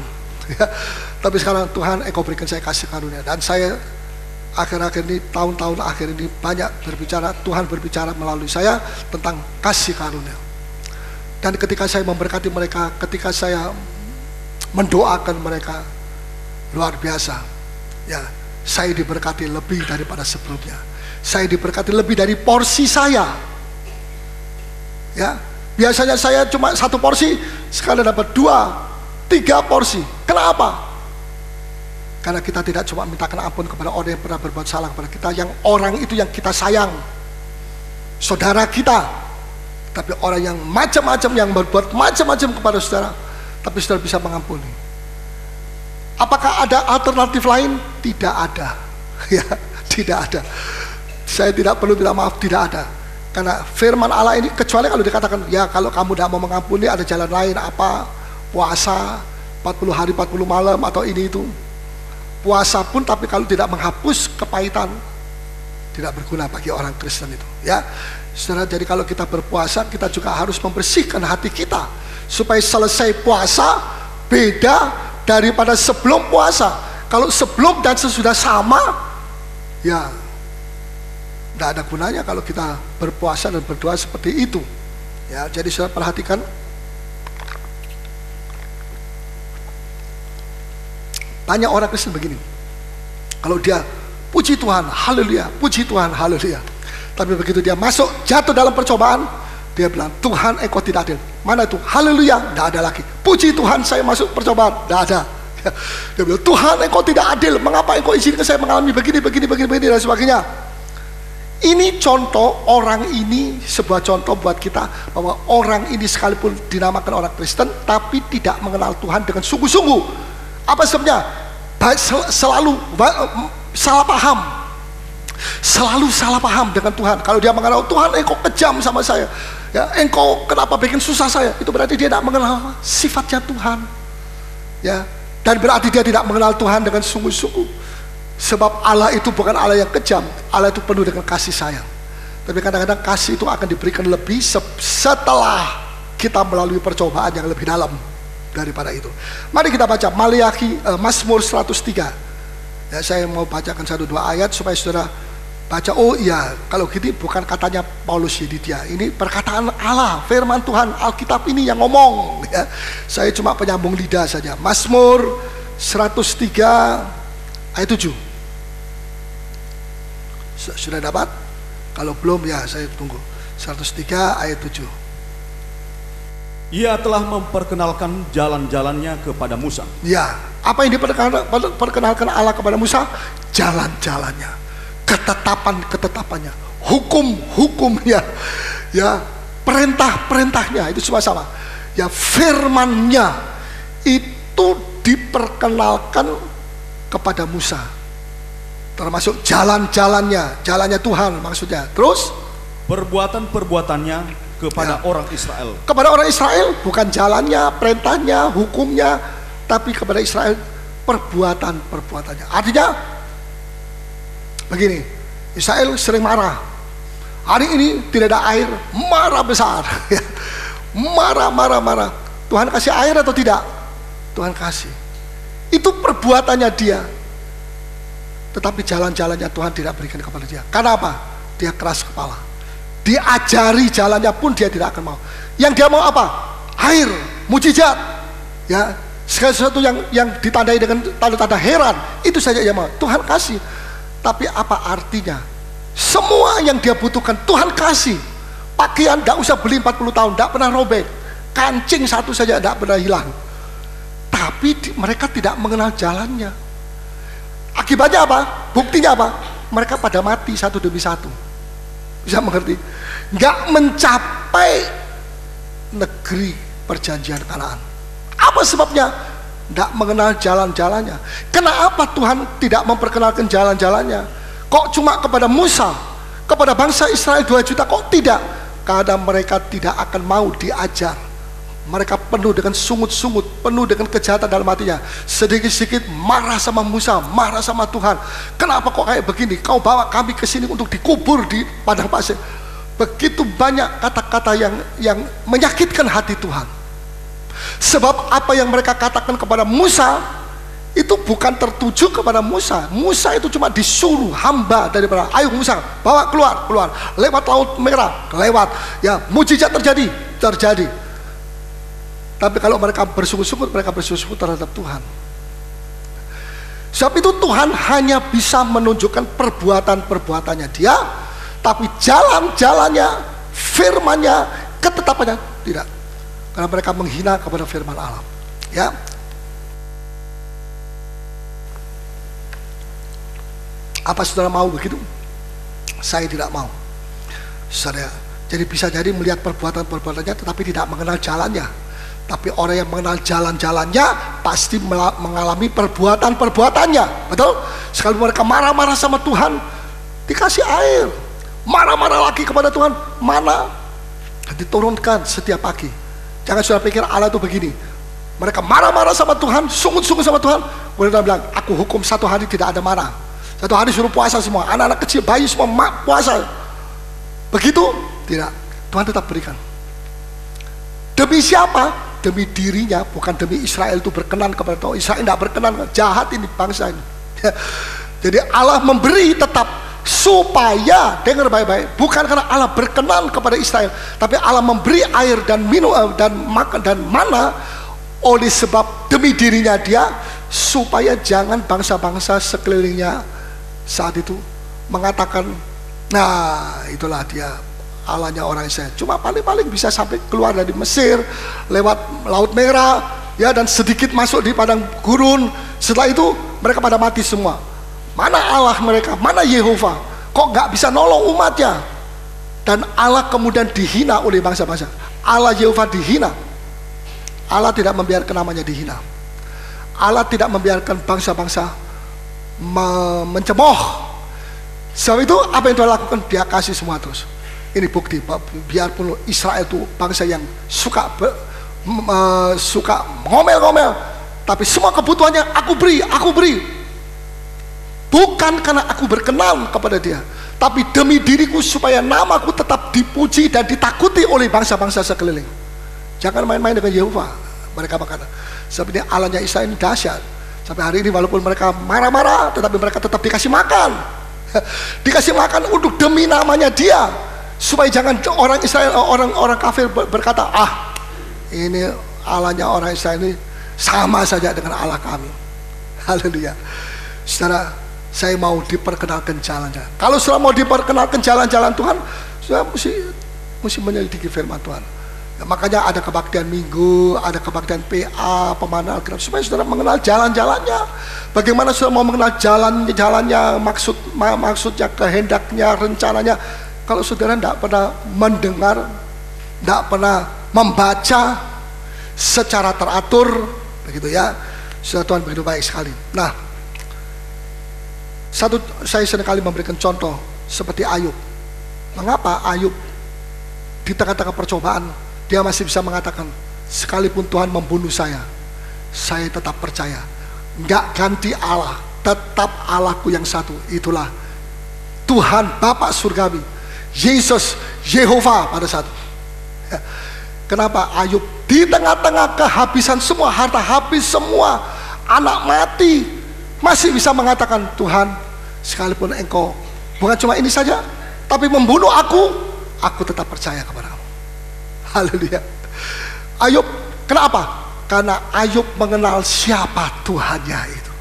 Ya, tapi sekarang Tuhan, Engkau berikan saya kasih karunia, dan saya akhir-akhir ini, tahun-tahun akhir ini banyak berbicara, Tuhan berbicara melalui saya tentang kasih karunia. Dan ketika saya memberkati mereka, ketika saya mendoakan mereka, luar biasa. Ya, saya diberkati lebih daripada sebelumnya. Saya diberkati lebih dari porsi saya. Ya, biasanya saya cuma 1 porsi, sekarang dapat 2, 3 porsi. Kenapa? Karena kita tidak cuma mintakan ampun kepada orang yang pernah berbuat salah kepada kita, yang orang itu yang kita sayang, saudara kita. Tapi orang yang macam-macam, yang berbuat macam-macam kepada saudara, tapi saudara bisa mengampuni. Apakah ada alternatif lain? Tidak ada. Ya, tidak ada. Saya tidak perlu minta maaf, tidak ada. Karena firman Allah ini, kecuali kalau dikatakan, ya kalau kamu tidak mau mengampuni ada jalan lain, apa? Puasa 40 hari 40 malam atau ini itu. Puasa pun, tapi kalau tidak menghapus kepahitan, tidak berguna bagi orang Kristen itu. Ya, saudara, jadi kalau kita berpuasa, kita juga harus membersihkan hati kita supaya selesai puasa beda daripada sebelum puasa. Kalau sebelum dan sesudah sama, ya tidak ada gunanya kalau kita berpuasa dan berdoa seperti itu. Ya, jadi saudara perhatikan, banyak orang Kristen begini. Kalau dia puji Tuhan, haleluya, puji Tuhan, haleluya. Tapi begitu dia masuk, jatuh dalam percobaan, dia bilang, Tuhan, Engkau tidak adil. Mana itu? Haleluya, tidak ada lagi. Puji Tuhan, saya masuk percobaan, tidak ada. Dia bilang, Tuhan engkau tidak adil, mengapa engkau izinkan saya mengalami begini dan sebagainya. Ini contoh orang ini, sebuah contoh buat kita bahwa orang ini sekalipun dinamakan orang Kristen tapi tidak mengenal Tuhan dengan sungguh-sungguh. Apa sebabnya? Selalu salah paham. Selalu salah paham dengan Tuhan. Kalau dia mengenal Tuhan, engkau kejam sama saya, ya, engkau kenapa bikin susah saya, itu berarti dia tidak mengenal sifatnya Tuhan, ya, dan berarti dia tidak mengenal Tuhan dengan sungguh-sungguh. Sebab Allah itu bukan Allah yang kejam, Allah itu penuh dengan kasih sayang. Tapi kadang-kadang kasih itu akan diberikan lebih setelah kita melalui percobaan yang lebih dalam daripada itu. Mari kita baca Mazmur 103. Ya, saya mau bacakan 1-2 ayat supaya saudara baca. Oh iya, kalau gitu bukan katanya Paulus Yedidia, ini perkataan Allah, firman Tuhan, Alkitab ini yang ngomong, ya. Saya cuma penyambung lidah saja. Mazmur 103 ayat 7. Sudah dapat? Kalau belum ya saya tunggu. 103 ayat 7. Ia telah memperkenalkan jalan-jalannya kepada Musa. Ya, apa yang diperkenalkan Allah kepada Musa? Jalan-jalannya, ketetapan-ketetapannya, hukum-hukumnya, ya, perintah-perintahnya, itu semua sama. Ya, firman-Nya itu diperkenalkan kepada Musa. Termasuk jalan-jalannya, jalannya Tuhan maksudnya. Terus perbuatan-perbuatannya kepada orang Israel. Kepada orang Israel bukan jalannya, perintahnya, hukumnya, tapi kepada Israel perbuatan-perbuatannya. Artinya begini, Israel sering marah. Hari ini tidak ada air, marah besar. Marah. Tuhan kasih air atau tidak? Tuhan kasih. Itu perbuatannya dia. Tetapi jalan-jalannya Tuhan tidak berikan kepada dia. Karena apa? Dia keras kepala. Diajari jalannya pun dia tidak akan mau. Yang dia mau apa? Air, mujizat, ya, segala sesuatu yang ditandai dengan tanda-tanda heran, itu saja dia mau. Tuhan kasih. Tapi apa artinya? Semua yang dia butuhkan Tuhan kasih. Pakaian tidak usah beli 40 tahun, tidak pernah robek. Kancing satu saja tidak pernah hilang. Tapi mereka tidak mengenal jalannya. Akibatnya apa? Buktinya apa? Mereka pada mati satu demi satu. Bisa mengerti? Nggak mencapai negeri perjanjian Kanaan. Apa sebabnya? Nggak mengenal jalan-jalannya. Kenapa Tuhan tidak memperkenalkan jalan-jalannya? Kok cuma kepada Musa, kepada bangsa Israel 2 juta kok tidak? Karena mereka tidak akan mau diajar. Mereka penuh dengan sungut-sungut, penuh dengan kejahatan dalam hatinya. Sedikit-sedikit marah sama Musa, marah sama Tuhan. Kenapa kok kayak begini? Kau bawa kami ke sini untuk dikubur di padang pasir. Begitu banyak kata-kata yang menyakitkan hati Tuhan. Sebab apa yang mereka katakan kepada Musa itu bukan tertuju kepada Musa. Musa itu cuma disuruh hamba daripada, ayo Musa, bawa keluar, lewat Laut Merah, lewat, ya, mujizat terjadi. Tapi kalau mereka bersungguh-sungguh, mereka bersungguh-sungguh terhadap Tuhan. Sebab itu Tuhan hanya bisa menunjukkan perbuatan-perbuatannya dia, tapi jalan-jalannya, firman-Nya, ketetapannya tidak. Karena mereka menghina kepada firman Allah. Ya. Apa saudara mau begitu? Saya tidak mau. Saudara, jadi bisa jadi melihat perbuatan-perbuatannya tetapi tidak mengenal jalannya. Tapi orang yang mengenal jalan-jalannya pasti mengalami perbuatan-perbuatannya. Betul? Sekali mereka marah-marah sama Tuhan, dikasih air. Marah-marah lagi kepada Tuhan, mana? Diturunkan setiap pagi. Jangan sudah pikir Allah itu begini. Mereka marah-marah sama Tuhan, sungut-sungut sama Tuhan. Kemudian Tuhan bilang, aku hukum 1 hari tidak ada marah. 1 hari suruh puasa semua, anak-anak kecil, bayi semua puasa. Begitu? Tidak. Tuhan tetap berikan. Demi siapa? Demi dirinya, bukan demi Israel itu berkenan kepada Tuhan. Israel tidak berkenan, jahat ini bangsa ini. Jadi Allah memberi tetap supaya, dengar baik-baik, bukan karena Allah berkenan kepada Israel, tapi Allah memberi air dan minum dan makan dan mana oleh sebab demi dirinya dia, supaya jangan bangsa-bangsa sekelilingnya saat itu mengatakan, nah itulah dia Allahnya orang Israel. Cuma paling-paling bisa sampai keluar dari Mesir lewat Laut Merah, Ya, dan sedikit masuk di padang gurun. Setelah itu mereka pada mati semua. Mana Allah mereka? Mana Yehova? Kok nggak bisa nolong umatnya? Dan Allah kemudian dihina oleh bangsa-bangsa. Allah Yehova dihina. Allah tidak membiarkan namanya dihina. Allah tidak membiarkan bangsa-bangsa mencemooh. Sebab itu apa yang Tuhan lakukan? Dia kasih semua terus. Ini bukti, biarpun Israel itu bangsa yang suka ngomel-ngomel, tapi semua kebutuhannya aku beri. Bukan karena aku berkenan kepada dia, tapi demi diriku supaya namaku tetap dipuji dan ditakuti oleh bangsa-bangsa sekeliling. Jangan main-main dengan Yehova. Mereka berkata, sebenarnya Allahnya Israel ini dahsyat. Sampai hari ini walaupun mereka marah-marah, tetapi mereka tetap dikasih makan. Dikasih makan untuk demi namanya dia, supaya jangan orang Israel, orang kafir berkata, ini Allahnya orang Israel ini sama saja dengan Allah kami. Haleluya. Saudara, saya mau diperkenalkan jalan-jalan. Kalau sudah mau diperkenalkan jalan-jalan Tuhan, saya mesti menyelidiki firman Tuhan. Ya, makanya ada kebaktian minggu, ada kebaktian PA, pemandang Alkitab, supaya saudara mengenal jalan-jalannya. Bagaimana saudara mau mengenal jalan-jalannya, maksudnya, kehendaknya, rencananya. Kalau saudara tidak pernah mendengar, tidak pernah membaca secara teratur, begitu ya, saudara, Tuhan begitu baik sekali. Nah, saya seringkali memberikan contoh seperti Ayub. Mengapa Ayub di tengah-tengah percobaan dia masih bisa mengatakan, sekalipun Tuhan membunuh saya tetap percaya. Enggak ganti Allah, tetap Allahku yang satu. Itulah Tuhan Bapa Surgawi, Yesus, Yehova pada saat itu. Kenapa Ayub di tengah-tengah kehabisan semua, harta habis semua, anak mati, masih bisa mengatakan, Tuhan, sekalipun engkau bukan cuma ini saja, tapi membunuh aku tetap percaya kepadamu. Haleluya. Ayub, kenapa? Karena Ayub mengenal siapa Tuhannya itu.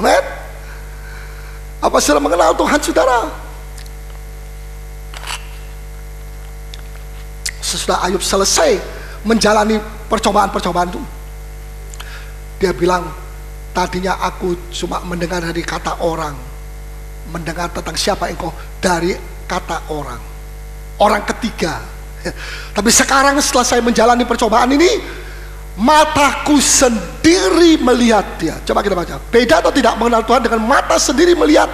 Amin. Apa saudara mengenal Tuhan, saudara? Sesudah Ayub selesai menjalani percobaan-percobaan itu, dia bilang, tadinya aku cuma mendengar dari kata orang, mendengar tentang siapa engkau dari kata orang ketiga. Tapi sekarang setelah saya menjalani percobaan ini, mataku sendiri melihat dia. Coba kita baca, beda atau tidak mengenal Tuhan dengan mata sendiri melihat,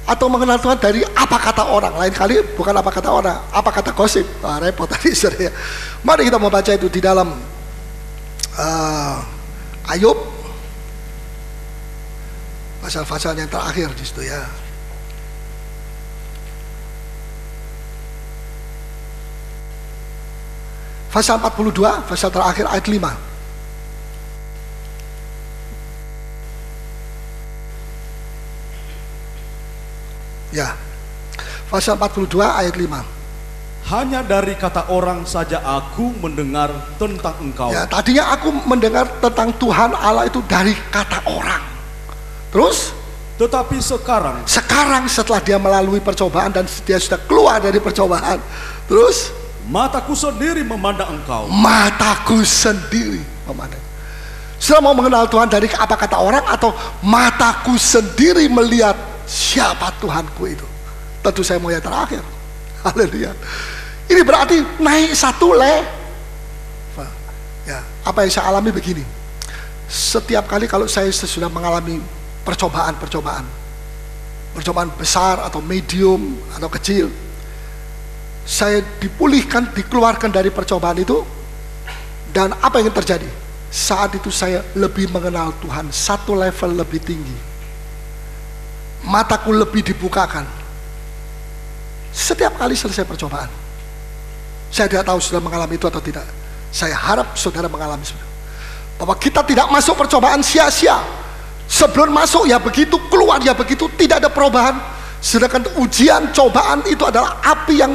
atau mengenal Tuhan dari apa kata orang? Lain kali bukan apa kata orang, apa kata gosip. Repot tadi saudara. Mari kita mau baca itu di dalam Ayub, pasal-pasal yang terakhir di situ ya. Pasal 42, pasal terakhir ayat 5. Ya. Pasal 42 ayat 5. Hanya dari kata orang saja aku mendengar tentang engkau. Ya, tadinya aku mendengar tentang Tuhan Allah itu dari kata orang. Terus? Tetapi sekarang setelah dia melalui percobaan dan dia sudah keluar dari percobaan, terus mataku sendiri memandang engkau. Mataku sendiri memandang. Sudah mau mengenal Tuhan dari apa kata orang, atau mataku sendiri melihat siapa Tuhanku itu? Tentu saya mau yang terakhir. Haleluya. Ini berarti naik satu level. Ya, apa yang saya alami begini. Setiap kali kalau saya sudah mengalami percobaan besar atau medium atau kecil, saya dipulihkan, dikeluarkan dari percobaan itu. Dan apa yang terjadi? Saat itu saya lebih mengenal Tuhan satu level lebih tinggi. Mataku lebih dibukakan. Setiap kali selesai percobaan. Saya tidak tahu sudah mengalami itu atau tidak. Saya harap saudara mengalami, bahwa kita tidak masuk percobaan sia-sia. Sebelum masuk ya begitu, keluar ya begitu, tidak ada perubahan. Sedangkan ujian, cobaan itu adalah api yang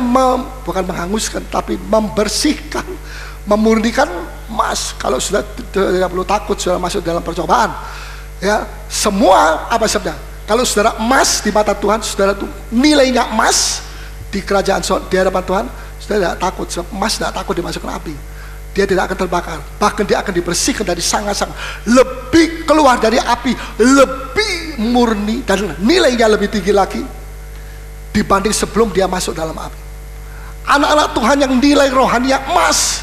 bukan menghanguskan, tapi membersihkan, memurnikan emas. Kalau sudah tidak perlu takut sudah masuk dalam percobaan, ya semua apa sebabnya? Kalau saudara emas di mata Tuhan, saudara itu nilainya emas di kerajaan di hadapan Tuhan, saudara tidak takut. Emas tidak takut dimasukkan api. dia tidak akan terbakar. Bahkan dia akan dibersihkan dari sangat-sangat lebih keluar dari api, lebih murni dan nilainya lebih tinggi lagi dibanding sebelum dia masuk dalam api. Anak-anak Tuhan yang nilai rohani yang emas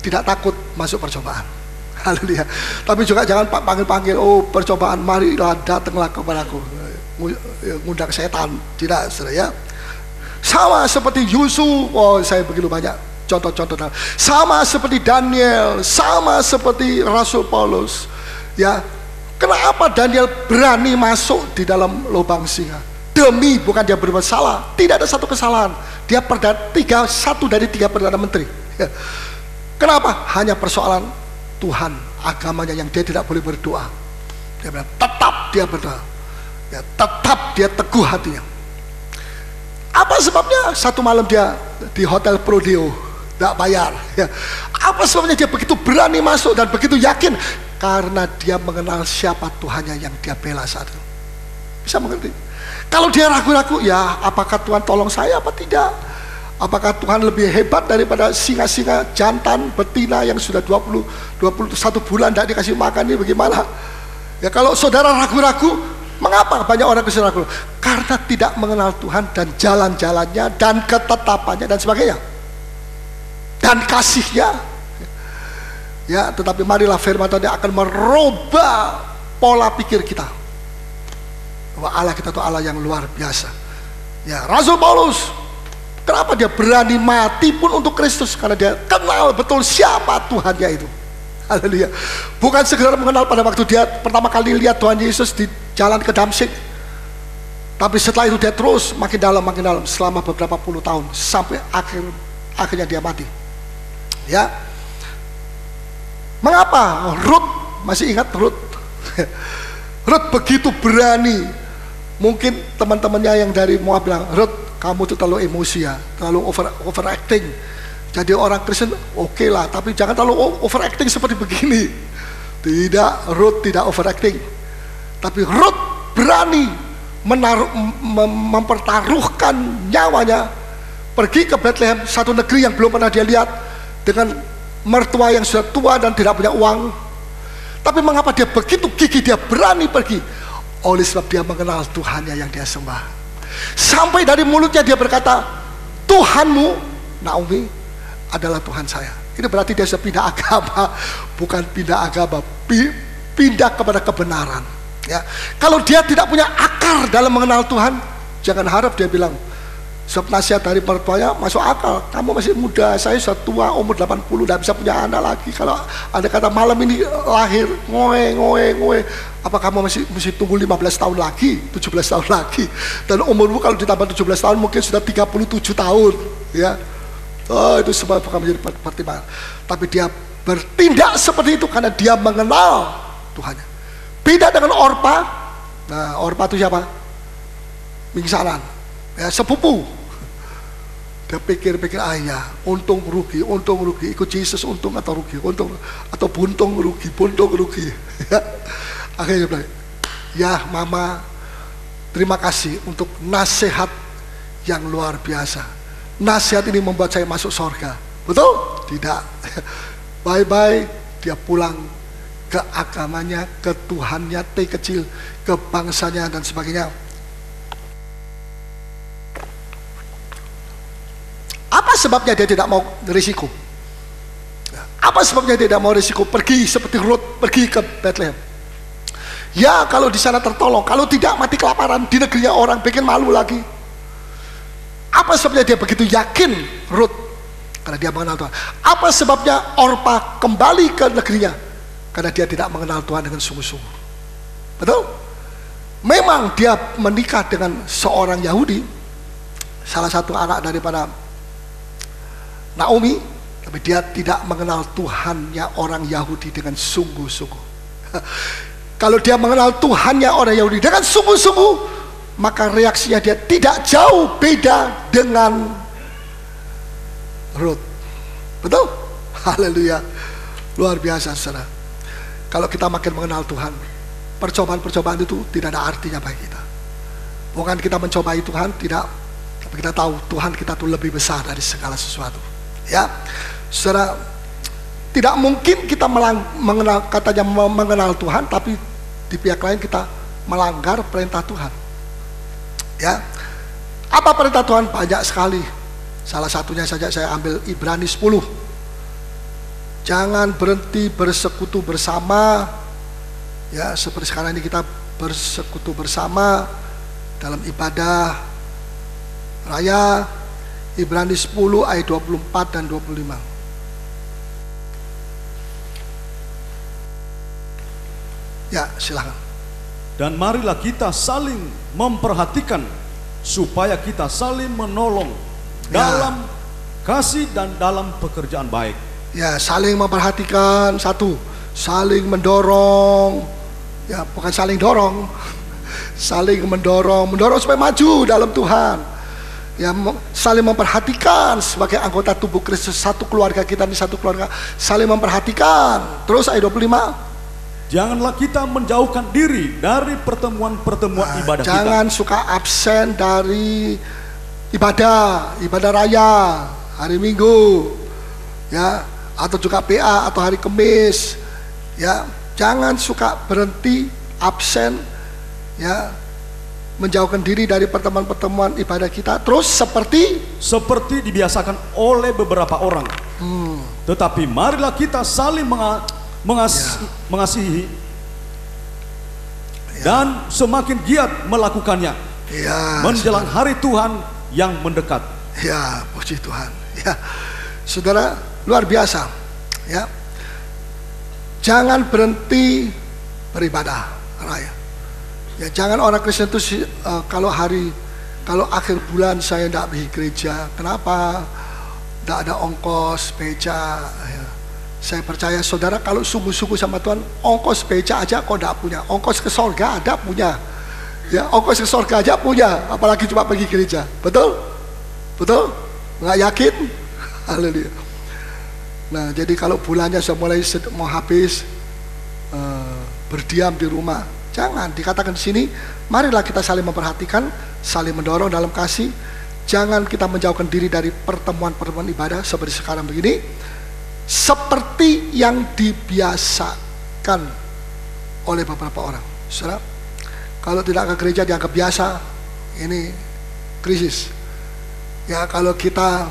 tidak takut masuk percobaan. Haleluya. Tapi juga jangan panggil-panggil, oh percobaan, marilah datanglah kepadaku, ngundang setan. Tidak, saudara ya. Sama seperti Yusuf, oh saya begitu banyak contoh-contoh. Sama seperti Daniel, sama seperti Rasul Paulus. Ya, kenapa Daniel berani masuk di dalam lubang singa? Demi bukan dia berbuat salah, tidak ada satu kesalahan. Dia satu dari 3 perdana menteri. Ya. Kenapa? Hanya persoalan Tuhan, agamanya yang dia tidak boleh berdoa. Dia bilang tetap dia berdoa, ya, tetap dia teguh hatinya. Apa sebabnya? Satu malam dia di hotel Prodeo, tidak bayar. Ya. Apa sebabnya dia begitu berani masuk dan begitu yakin? Karena dia mengenal siapa Tuhannya yang dia bela saat itu. Bisa mengerti? Kalau dia ragu-ragu, ya apakah Tuhan tolong saya apa tidak? Apakah Tuhan lebih hebat daripada singa-singa jantan betina yang sudah 21 bulan tidak dikasih makan ini, bagaimana? Ya kalau saudara ragu-ragu, mengapa banyak orang Kristen ragu? Karena tidak mengenal Tuhan dan jalan-jalannya dan ketetapannya dan sebagainya dan kasihnya. Ya, tetapi marilah firman Tuhan akan merubah pola pikir kita bahwa Allah kita itu Allah yang luar biasa. Ya, Rasul Paulus, kenapa dia berani mati pun untuk Kristus? Karena dia kenal betul siapa Tuhannya itu. Haleluya. Bukan sekedar mengenal pada waktu dia pertama kali lihat Tuhan Yesus di jalan ke Damsyik, tapi setelah itu dia terus makin dalam selama beberapa puluh tahun sampai akhirnya dia mati. Ya. Mengapa? Rut, masih ingat Rut? Rut begitu berani. Mungkin teman-temannya yang dari Moab bilang, Rut, kamu tuh terlalu emosi ya, terlalu overacting. Jadi orang Kristen oke lah, tapi jangan terlalu overacting seperti begini. Tidak, Rut tidak overacting. Tapi Rut berani mempertaruhkan nyawanya, pergi ke Bethlehem, satu negeri yang belum pernah dia lihat, dengan mertua yang sudah tua dan tidak punya uang. Tapi mengapa dia begitu gigih, dia berani pergi? Oleh sebab dia mengenal Tuhannya yang dia sembah. Sampai dari mulutnya dia berkata, Tuhanmu, Naomi, adalah Tuhan saya. Ini berarti dia sudah pindah agama. Bukan pindah agama, pindah kepada kebenaran. Ya. Kalau dia tidak punya akar dalam mengenal Tuhan, jangan harap dia bilang, sebab nasihat dari mertuanya masuk akal, kamu masih muda, saya sudah tua, umur 80, tidak bisa punya anak lagi. Kalau Anda kata malam ini lahir, ngoe, apa kamu mesti tunggu 15 tahun lagi, 17 tahun lagi, dan umurmu kalau ditambah 17 tahun mungkin sudah 37 tahun, ya. Oh, itu semua bukan menjadi pertimbangan. Tapi dia bertindak seperti itu karena dia mengenal Tuhannya. Beda dengan Orpa. Nah, Orpa itu siapa? Mingsalan, ya, sepupu. Dia pikir-pikir, ya, untung rugi, ikut Yesus untung atau rugi, untung atau buntung rugi. Akhirnya dia bilang, ya mama, terima kasih untuk nasihat yang luar biasa. Nasihat ini membuat saya masuk surga. Betul? Tidak. Bye-bye, dia pulang ke agamanya, ke Tuhannya, T kecil, ke bangsanya dan sebagainya. Apa sebabnya dia tidak mau risiko? Apa sebabnya dia tidak mau risiko pergi seperti Rut, pergi ke Bethlehem? Ya, kalau di sana tertolong, kalau tidak mati kelaparan di negerinya orang, bikin malu lagi. Apa sebabnya dia begitu yakin Rut? Karena dia mengenal Tuhan. Apa sebabnya Orpa kembali ke negerinya? Karena dia tidak mengenal Tuhan dengan sungguh-sungguh. Betul? Memang dia menikah dengan seorang Yahudi, salah satu anak daripada Naomi, tapi dia tidak mengenal Tuhannya orang Yahudi dengan sungguh-sungguh. Kalau dia mengenal Tuhannya orang Yahudi dengan sungguh-sungguh, maka reaksinya dia tidak jauh beda dengan Rut. Betul? Haleluya. Luar biasa, saudara. Kalau kita makin mengenal Tuhan, percobaan-percobaan itu tidak ada artinya bagi kita. Bukan kita mencobai Tuhan, tidak, tapi kita tahu Tuhan kita itu lebih besar dari segala sesuatu. Ya, saudara, Tidak mungkin kita mengenal Tuhan, tapi di pihak lain kita melanggar perintah Tuhan. Ya, apa perintah Tuhan? Banyak sekali. Salah satunya saja saya ambil Ibrani 10. Jangan berhenti bersekutu bersama. Ya, seperti sekarang ini kita bersekutu bersama dalam ibadah raya. Ibrani 10 ayat 24 dan 25. Ya, silakan. Dan marilah kita saling memperhatikan supaya kita saling menolong dalam kasih dan dalam pekerjaan baik. Ya, saling memperhatikan, satu, saling mendorong. Ya, bukan saling dorong. Saling mendorong supaya maju dalam Tuhan. Ya, saling memperhatikan sebagai anggota tubuh Kristus, satu keluarga kita ini satu keluarga, saling memperhatikan. Terus ayat 25. Janganlah kita menjauhkan diri dari pertemuan-pertemuan ibadah kita. Jangan suka absen dari ibadah raya, hari Minggu, ya, atau juga PA atau hari Kamis, ya. Jangan suka berhenti, absen, ya, menjauhkan diri dari pertemuan-pertemuan ibadah kita. Terus seperti dibiasakan oleh beberapa orang. Tetapi marilah kita saling mengasihi dan semakin giat melakukannya menjelang hari Tuhan yang mendekat. Ya, puji Tuhan. Ya, saudara, luar biasa. Ya, jangan berhenti beribadah raya. Ya, jangan orang Kristen itu kalau akhir bulan saya tidak pergi gereja. Kenapa? Tidak ada ongkos beca. Ya. Saya percaya saudara kalau sungguh-sungguh sama Tuhan, ongkos beca aja kok tidak punya, ongkos ke sorga ada punya, ya, ongkos ke sorga aja punya, apalagi cuma pergi gereja. Betul? Betul? Nggak yakin? Haleluya. Nah, jadi kalau bulannya sudah mulai mau habis, berdiam di rumah, jangan. Dikatakan di sini, marilah kita saling memperhatikan, saling mendorong dalam kasih. Jangan kita menjauhkan diri dari pertemuan-pertemuan ibadah seperti sekarang begini. Seperti yang dibiasakan oleh beberapa orang. Saudara, kalau tidak ke gereja dianggap biasa, ini krisis. Ya, kalau kita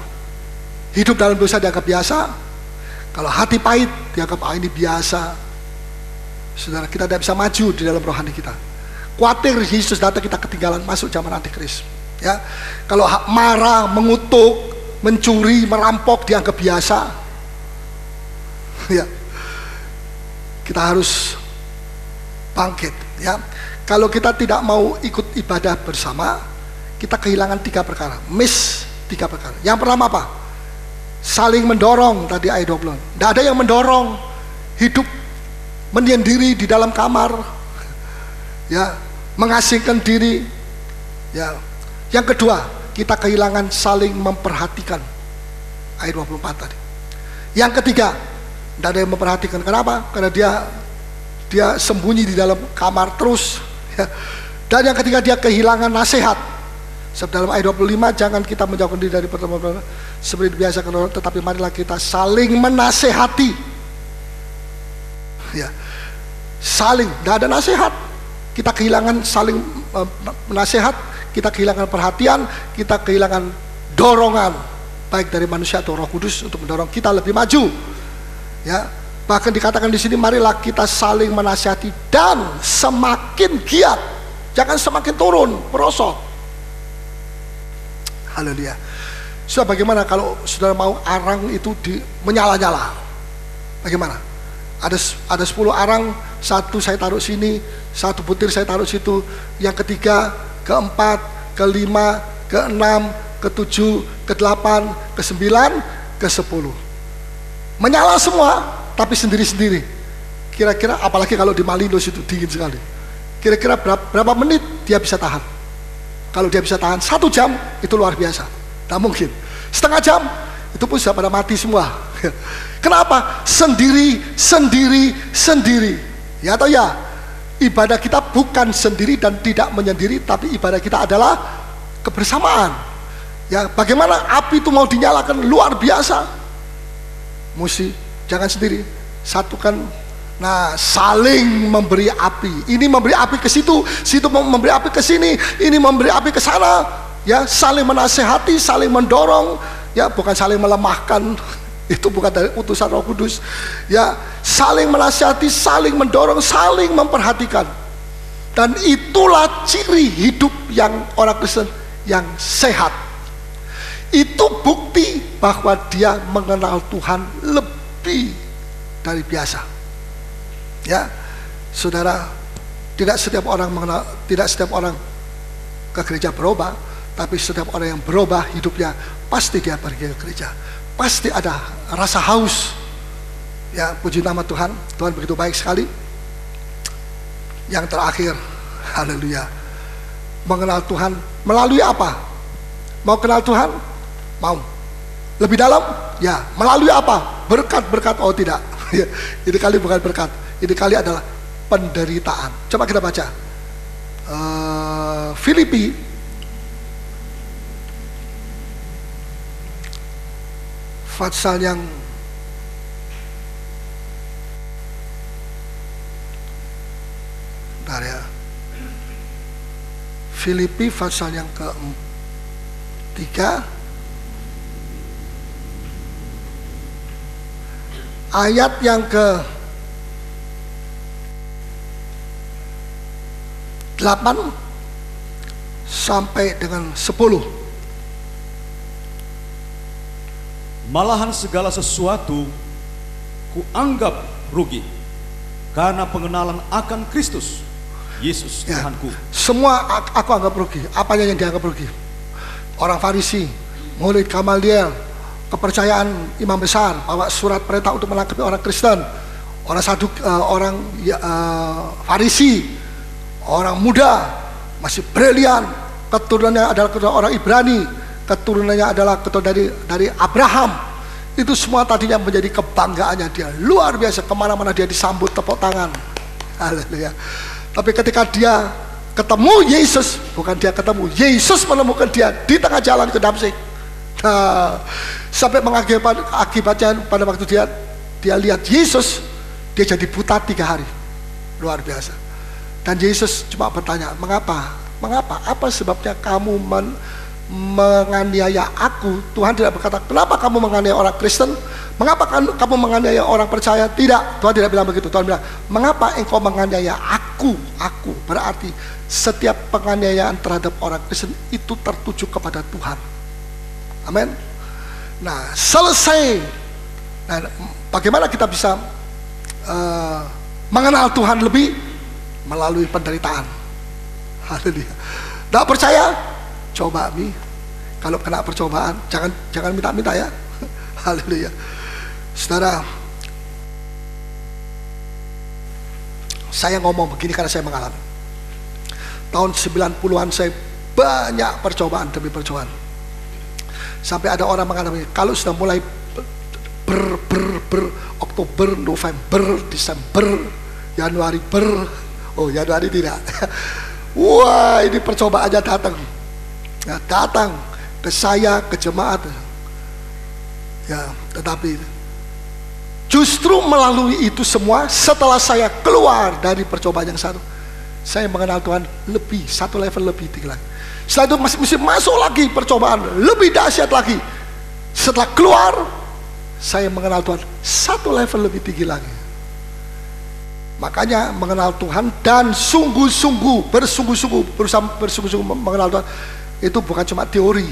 hidup dalam dosa dianggap biasa, kalau hati pahit dianggap ini biasa. Saudara, kita tidak bisa maju di dalam rohani kita. Khawatir Yesus datang kita ketinggalan masuk zaman antikris. Ya, kalau marah, mengutuk, mencuri, merampok dianggap biasa. Ya, kita harus bangkit. Ya, kalau kita tidak mau ikut ibadah bersama, kita kehilangan 3 perkara, miss 3 perkara. Yang pertama apa? Saling mendorong, tadi ayat 20. Tidak ada yang mendorong, hidup menyendiri di dalam kamar, ya, mengasingkan diri. Ya, yang kedua, kita kehilangan saling memperhatikan, ayat 24 tadi. Yang ketiga, tidak ada yang memperhatikan. Kenapa? Karena dia sembunyi di dalam kamar terus, ya. Dan yang ketiga, dia kehilangan nasihat. Sebab dalam ayat 25, jangan kita menjauhkan diri dari pertemuan seperti dibiasakan orang, tetapi marilah kita saling menasehati. Ya, saling, tidak ada nasihat. Kita kehilangan saling menasehat, kita kehilangan perhatian, kita kehilangan dorongan baik dari manusia atau Roh Kudus untuk mendorong kita lebih maju. Ya, bahkan dikatakan di sini, marilah kita saling menasihati dan semakin giat, jangan semakin turun, merosot. Haleluya. Saudara, bagaimana kalau saudara mau arang itu menyala-nyala? Bagaimana? Ada 10 arang, satu saya taruh sini, satu butir saya taruh situ, yang ketiga, keempat, kelima, keenam, ke-7, ke-8, ke-9, ke-10. Menyala semua, tapi sendiri-sendiri. Kira-kira, apalagi kalau di Malinos itu dingin sekali. Kira-kira berapa menit dia bisa tahan? Kalau dia bisa tahan 1 jam, itu luar biasa. Tidak mungkin. Setengah jam, itu pun sudah pada mati semua. Kenapa? Sendiri. Ya atau ya? Ibadah kita bukan sendiri dan tidak menyendiri, tapi ibadah kita adalah kebersamaan. Ya, bagaimana api itu mau dinyalakan luar biasa? Mesti jangan sendiri, satukan. Nah, saling memberi api. Ini memberi api ke situ, situ memberi api ke sini, ini memberi api ke sana. Ya, saling menasehati, saling mendorong. Ya, bukan saling melemahkan. Itu bukan dari utusan Roh Kudus. Ya, saling menasihati, saling mendorong, saling memperhatikan. Dan itulah ciri hidup yang orang Kristen yang sehat. Itu bukti bahwa dia mengenal Tuhan lebih dari biasa. Ya, saudara, tidak setiap orang ke gereja berubah, tapi setiap orang yang berubah hidupnya pasti dia pergi ke gereja. Pasti ada rasa haus. Ya, puji nama Tuhan. Tuhan begitu baik sekali. Yang terakhir, haleluya, mengenal Tuhan melalui apa? Mau kenal Tuhan? Mau. Lebih dalam? Ya. Melalui apa? Berkat-berkat? Oh tidak. Ini kali bukan berkat. Ini kali adalah penderitaan. Coba kita baca Filipi pasal yang Filipi pasal yang ke-3 ayat yang ke-8 sampai dengan 10. Malahan segala sesuatu kuanggap rugi karena pengenalan akan Kristus Yesus Tuhanku. Semua aku anggap rugi. Apanya yang dianggap rugi? Orang Farisi, murid Gamaliel, kepercayaan imam besar, bawa surat perintah untuk menangkapi orang Kristen, orang Farisi, orang muda, masih brilian, keturunannya adalah keturunan orang Ibrani, keturunannya adalah keturunan dari Abraham. Itu semua tadinya menjadi kebanggaannya dia. Luar biasa, kemana-mana dia disambut tepuk tangan. Haleluya. Tapi ketika dia ketemu Yesus, bukan dia ketemu, Yesus menemukan dia di tengah jalan ke Damsyik. Nah, sampai mengakibatnya pada waktu dia lihat Yesus, dia jadi buta 3 hari. Luar biasa. Dan Yesus cuma bertanya, mengapa? Apa sebabnya kamu menganiaya aku? Tuhan tidak berkata, kenapa kamu menganiaya orang Kristen? Mengapa kamu menganiaya orang percaya? Tidak, Tuhan tidak bilang begitu. Tuhan bilang, mengapa engkau menganiaya aku? Aku berarti setiap penganiayaan terhadap orang Kristen itu tertuju kepada Tuhan. Amin. Nah, selesai. Nah, bagaimana kita bisa mengenal Tuhan lebih? Melalui penderitaan. Haleluya. Tidak percaya? Coba kalau kena percobaan, jangan minta-minta ya. Haleluya. Saudara, saya ngomong begini karena saya mengalami. Tahun 90-an saya banyak percobaan demi percobaan. Sampai ada orang mengatakan, kalau sudah mulai Oktober, November, Desember, Januari Januari tidak. Wah, ini percobaannya datang. Ya, datang ke saya, ke jemaat. Ya, tetapi justru melalui itu semua, setelah saya keluar dari percobaan yang satu, saya mengenal Tuhan lebih, satu level lebih tinggi lagi. Setelah itu mesti masuk lagi percobaan lebih dahsyat lagi. Setelah keluar, saya mengenal Tuhan satu level lebih tinggi lagi. Makanya mengenal Tuhan dan berusaha bersungguh-sungguh mengenal Tuhan, itu bukan cuma teori.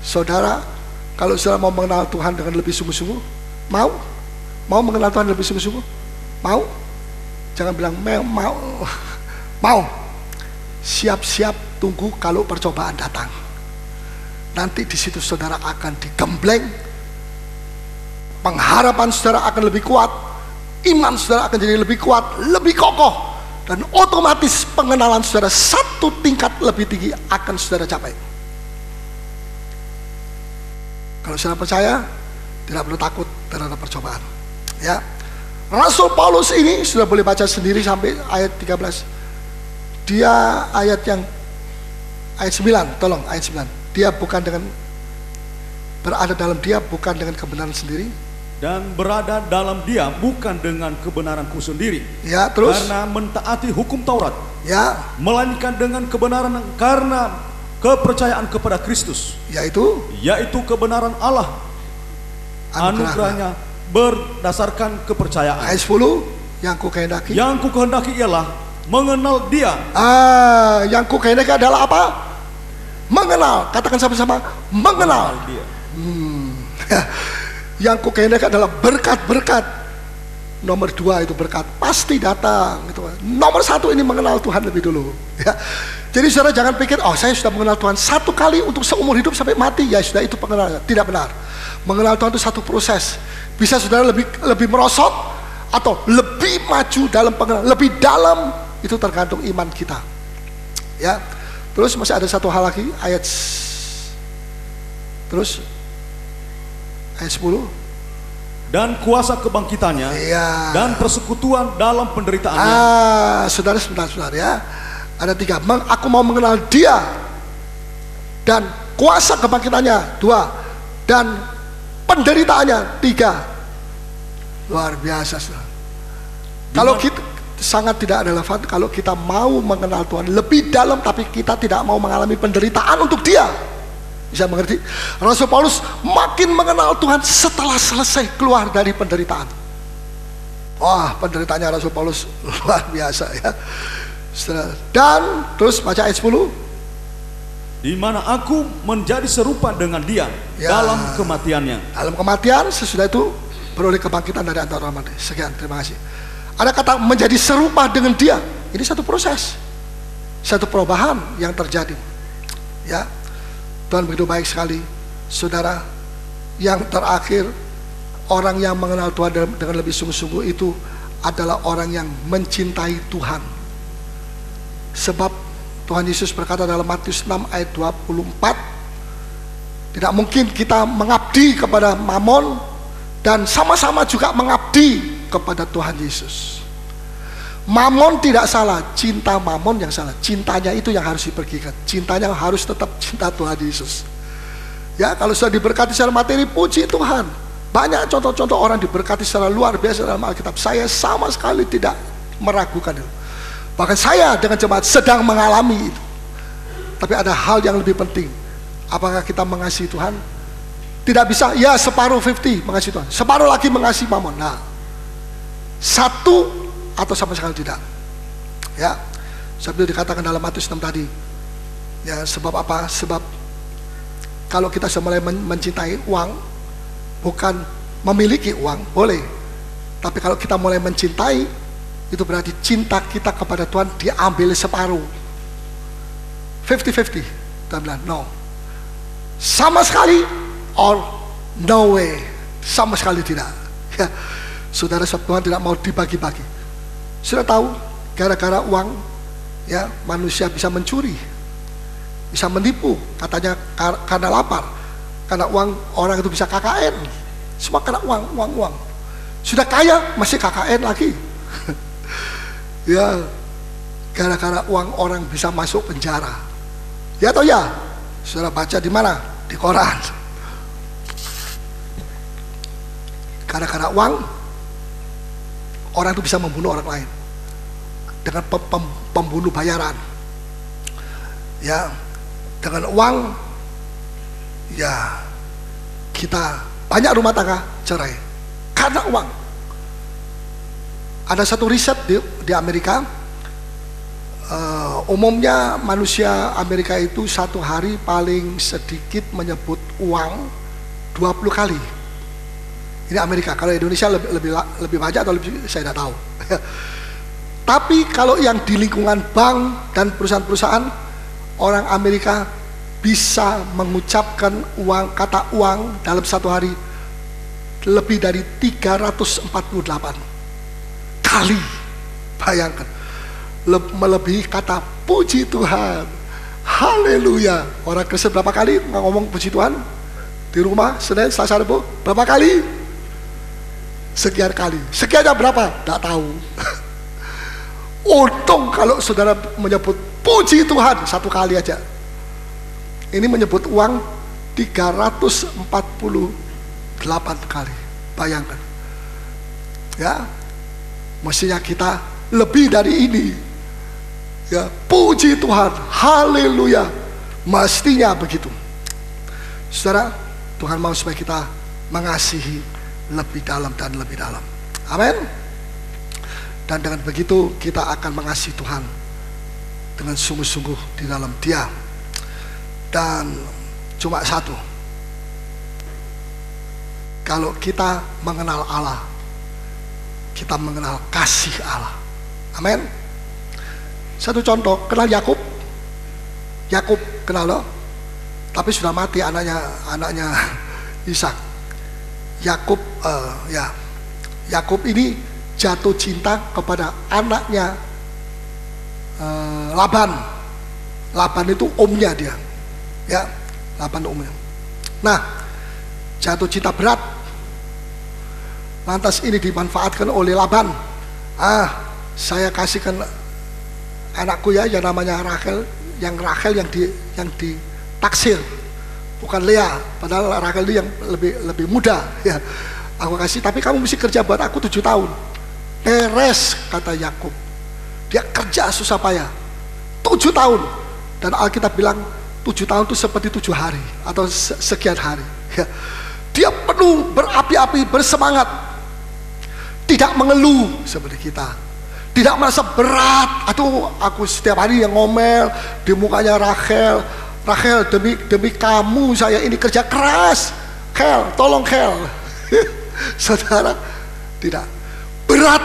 Saudara, kalau saudara mau mengenal Tuhan dengan lebih sungguh-sungguh, mau mengenal Tuhan lebih sungguh-sungguh, mau, jangan bilang mau, siap-siap tunggu kalau percobaan datang. Nanti di situ saudara akan digembleng, pengharapan saudara akan lebih kuat, iman saudara akan jadi lebih kuat, lebih kokoh, dan otomatis pengenalan saudara satu tingkat lebih tinggi akan saudara capai. Kalau saudara percaya, tidak perlu takut terhadap percobaan. Ya, Rasul Paulus ini sudah boleh baca sendiri sampai ayat 13. Dia ayat 9, tolong ayat 9. Dia bukan dengan berada dalam dia bukan dengan kebenaran sendiri, dan berada dalam Dia bukan dengan kebenaranku sendiri. Ya, terus? Karena mentaati hukum Taurat. Ya. Melainkan dengan kebenaran karena kepercayaan kepada Kristus. Yaitu kebenaran Allah. Anugerahnya berdasarkan kepercayaan. Ayat 10, yang ku kehendaki. Yang ku kehendaki ialah mengenal Dia. Yang ku kehendaki adalah apa? Mengenal. Katakan sama-sama, mengenal Dia. Yang ku kehendaki adalah berkat-berkat. Nomor 2 itu berkat pasti datang gitu. Nomor 1 ini mengenal Tuhan lebih dulu, ya. Jadi saudara jangan pikir, oh saya sudah mengenal Tuhan satu kali untuk seumur hidup sampai mati, ya sudah itu pengenalan. Tidak benar. Mengenal Tuhan itu satu proses. Bisa saudara lebih merosot atau lebih maju dalam pengenalan, lebih dalam, itu tergantung iman kita, ya. Terus masih ada satu hal lagi, ayat 10. Dan kuasa kebangkitannya, ya. Dan persekutuan dalam penderitaannya. Saudara sebentar ya. Ada 3. Aku mau mengenal Dia dan kuasa kebangkitannya 2 dan penderitaannya 3. Luar biasa, saudara. Kalau kita sangat tidak relevan kalau kita mau mengenal Tuhan lebih dalam tapi kita tidak mau mengalami penderitaan untuk Dia. Bisa mengerti? Rasul Paulus makin mengenal Tuhan setelah selesai keluar dari penderitaan. Wah, penderitaannya Rasul Paulus luar biasa, ya. Dan terus baca ayat 10. Di mana aku menjadi serupa dengan Dia, ya, dalam kematiannya. Dalam kematian, sesudah itu beroleh kebangkitan dari antara orang mati. Sekian, terima kasih. Ada kata menjadi serupa dengan Dia. Ini satu proses, satu perubahan yang terjadi, ya. Tuhan begitu baik sekali, saudara. Yang terakhir, orang yang mengenal Tuhan dengan lebih sungguh-sungguh itu adalah orang yang mencintai Tuhan. Sebab Tuhan Yesus berkata dalam Matius 6 ayat 24, tidak mungkin kita mengabdi kepada Mamon dan sama-sama juga mengabdi kepada Tuhan Yesus. Mamon tidak salah, cinta Mamon yang salah. Cintanya itu yang harus dipergikan. Cintanya harus tetap cinta Tuhan Yesus. Ya, kalau sudah diberkati secara materi, puji Tuhan. Banyak contoh-contoh orang diberkati secara luar biasa dalam Alkitab. Saya sama sekali tidak meragukan itu. Bahkan saya dengan jemaat sedang mengalami itu. Tapi ada hal yang lebih penting. Apakah kita mengasihi Tuhan? Tidak bisa, ya separuh 50 mengasihi Tuhan, separuh lagi mengasihi Mamon. Nah, satu atau sama sekali tidak. Ya, seperti dikatakan dalam Matius 6 tadi. Ya, sebab apa? Sebab kalau kita sudah mulai mencintai uang, bukan memiliki uang, boleh. Tapi kalau kita mulai mencintai, itu berarti cinta kita kepada Tuhan diambil separuh. 50-50. Tuhan bilang, no. Sama sekali or no way. Sama sekali tidak. Ya, saudara, Tuhan tidak mau dibagi-bagi. Sudah tahu, gara-gara uang, ya, manusia bisa mencuri, bisa menipu, katanya karena lapar. Karena uang, orang itu bisa KKN. Semua karena uang. Sudah kaya, masih KKN lagi. Ya, gara-gara uang orang bisa masuk penjara. Ya atau ya? Saudara baca di mana? Di koran. Gara-gara uang, orang itu bisa membunuh orang lain dengan pembunuh bayaran. Ya, dengan uang, ya kita banyak rumah tangga cerai karena uang. Ada satu riset di Amerika, umumnya manusia Amerika itu satu hari paling sedikit menyebut uang 20 kali. Ini Amerika. Kalau Indonesia lebih banyak atau lebih, saya tidak tahu. Tapi kalau yang di lingkungan bank dan perusahaan-perusahaan, orang Amerika bisa mengucapkan kata uang dalam satu hari lebih dari 348 kali. Bayangkan, melebihi kata puji Tuhan. Haleluya. Orang Kristen berapa kali ngomong puji Tuhan di rumah Senin, Selasa, Rabu? Berapa kali? Sekian kali. Sekiannya berapa? Tidak tahu. Untung kalau saudara menyebut puji Tuhan satu kali aja. Ini menyebut uang 348 kali. Bayangkan. Ya, mestinya kita lebih dari ini. Ya, puji Tuhan, haleluya. Mestinya begitu. Saudara, Tuhan mau supaya kita mengasihi lebih dalam dan lebih dalam. Amin. Dan dengan begitu kita akan mengasihi Tuhan dengan sungguh-sungguh di dalam Dia. Dan cuma satu, kalau kita mengenal Allah, kita mengenal kasih Allah. Amin. Satu contoh, kenal Yakub? Yakub kenal loh, tapi sudah mati anaknya Ishak. Yakub Yakub ini jatuh cinta kepada anaknya Laban. Laban itu omnya dia, ya, Laban omnya. Nah, jatuh cinta berat. Lantas ini dimanfaatkan oleh Laban. Saya kasihkan anakku ya, yang namanya Rachel, yang ditaksir, bukan Lea. Padahal Rachel itu yang lebih muda, ya. Aku kasih, tapi kamu mesti kerja buat aku 7 tahun. Beres, kata Yakub. Dia kerja susah payah 7 tahun. Dan Alkitab bilang 7 tahun itu seperti 7 hari atau sekian hari, ya. Dia penuh berapi-api, bersemangat, tidak mengeluh seperti kita, tidak merasa berat. Aduh, aku setiap hari yang ngomel di mukanya Rachel, demi kamu saya ini kerja keras, Kel, tolong Kel. Saudara, tidak. Berat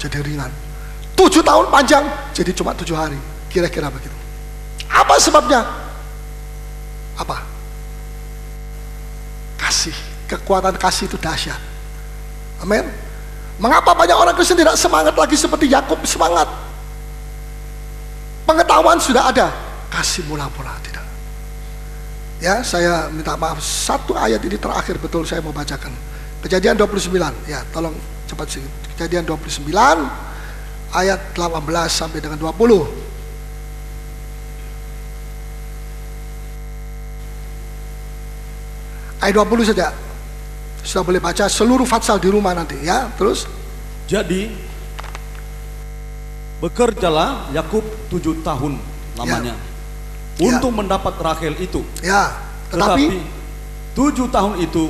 jadi ringan. 7 tahun panjang jadi cuma 7 hari. Kira-kira begitu. Apa sebabnya? Apa? Kasih. Kekuatan kasih itu dahsyat. Amin. Mengapa banyak orang Kristen tidak semangat lagi seperti Yakub semangat? Pengetahuan sudah ada, kasih mula-mula tidak. Ya, saya minta maaf, satu ayat ini terakhir betul saya mau bacakan. Kejadian 29, ya tolong cepat sih. Kejadian 29 ayat 18 sampai dengan 20. Ayat 20 saja. Sudah boleh baca seluruh Fatsal di rumah nanti, ya. Terus, jadi bekerjalah Yakub 7 tahun lamanya, untuk mendapat Rachel itu. Ya, tetapi 7 tahun itu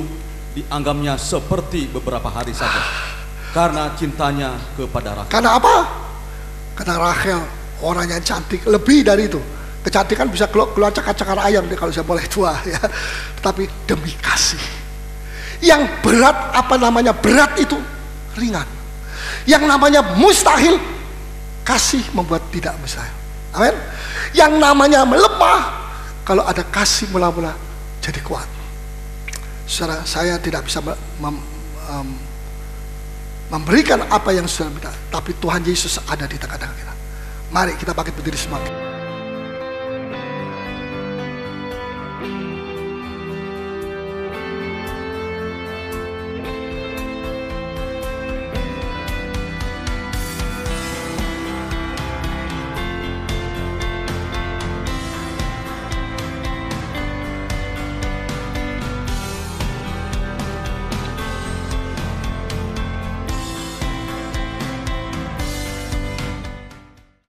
dianggapnya seperti beberapa hari saja, karena cintanya kepada Rachel. Karena apa? Karena Rachel orang yang cantik, lebih dari itu. Kecantikan bisa keluar cakar-cakar ayam deh kalau saya boleh tua, ya. Tapi demi kasih. Yang berat, apa namanya berat itu ringan. Yang namanya mustahil, kasih membuat tidak mustahil. Amin. Yang namanya melemah, kalau ada kasih mula-mula jadi kuat. Saudara, saya tidak bisa memberikan apa yang sudah minta, tapi Tuhan Yesus ada di tengah-tengah kita. Mari kita bangkit berdiri semua.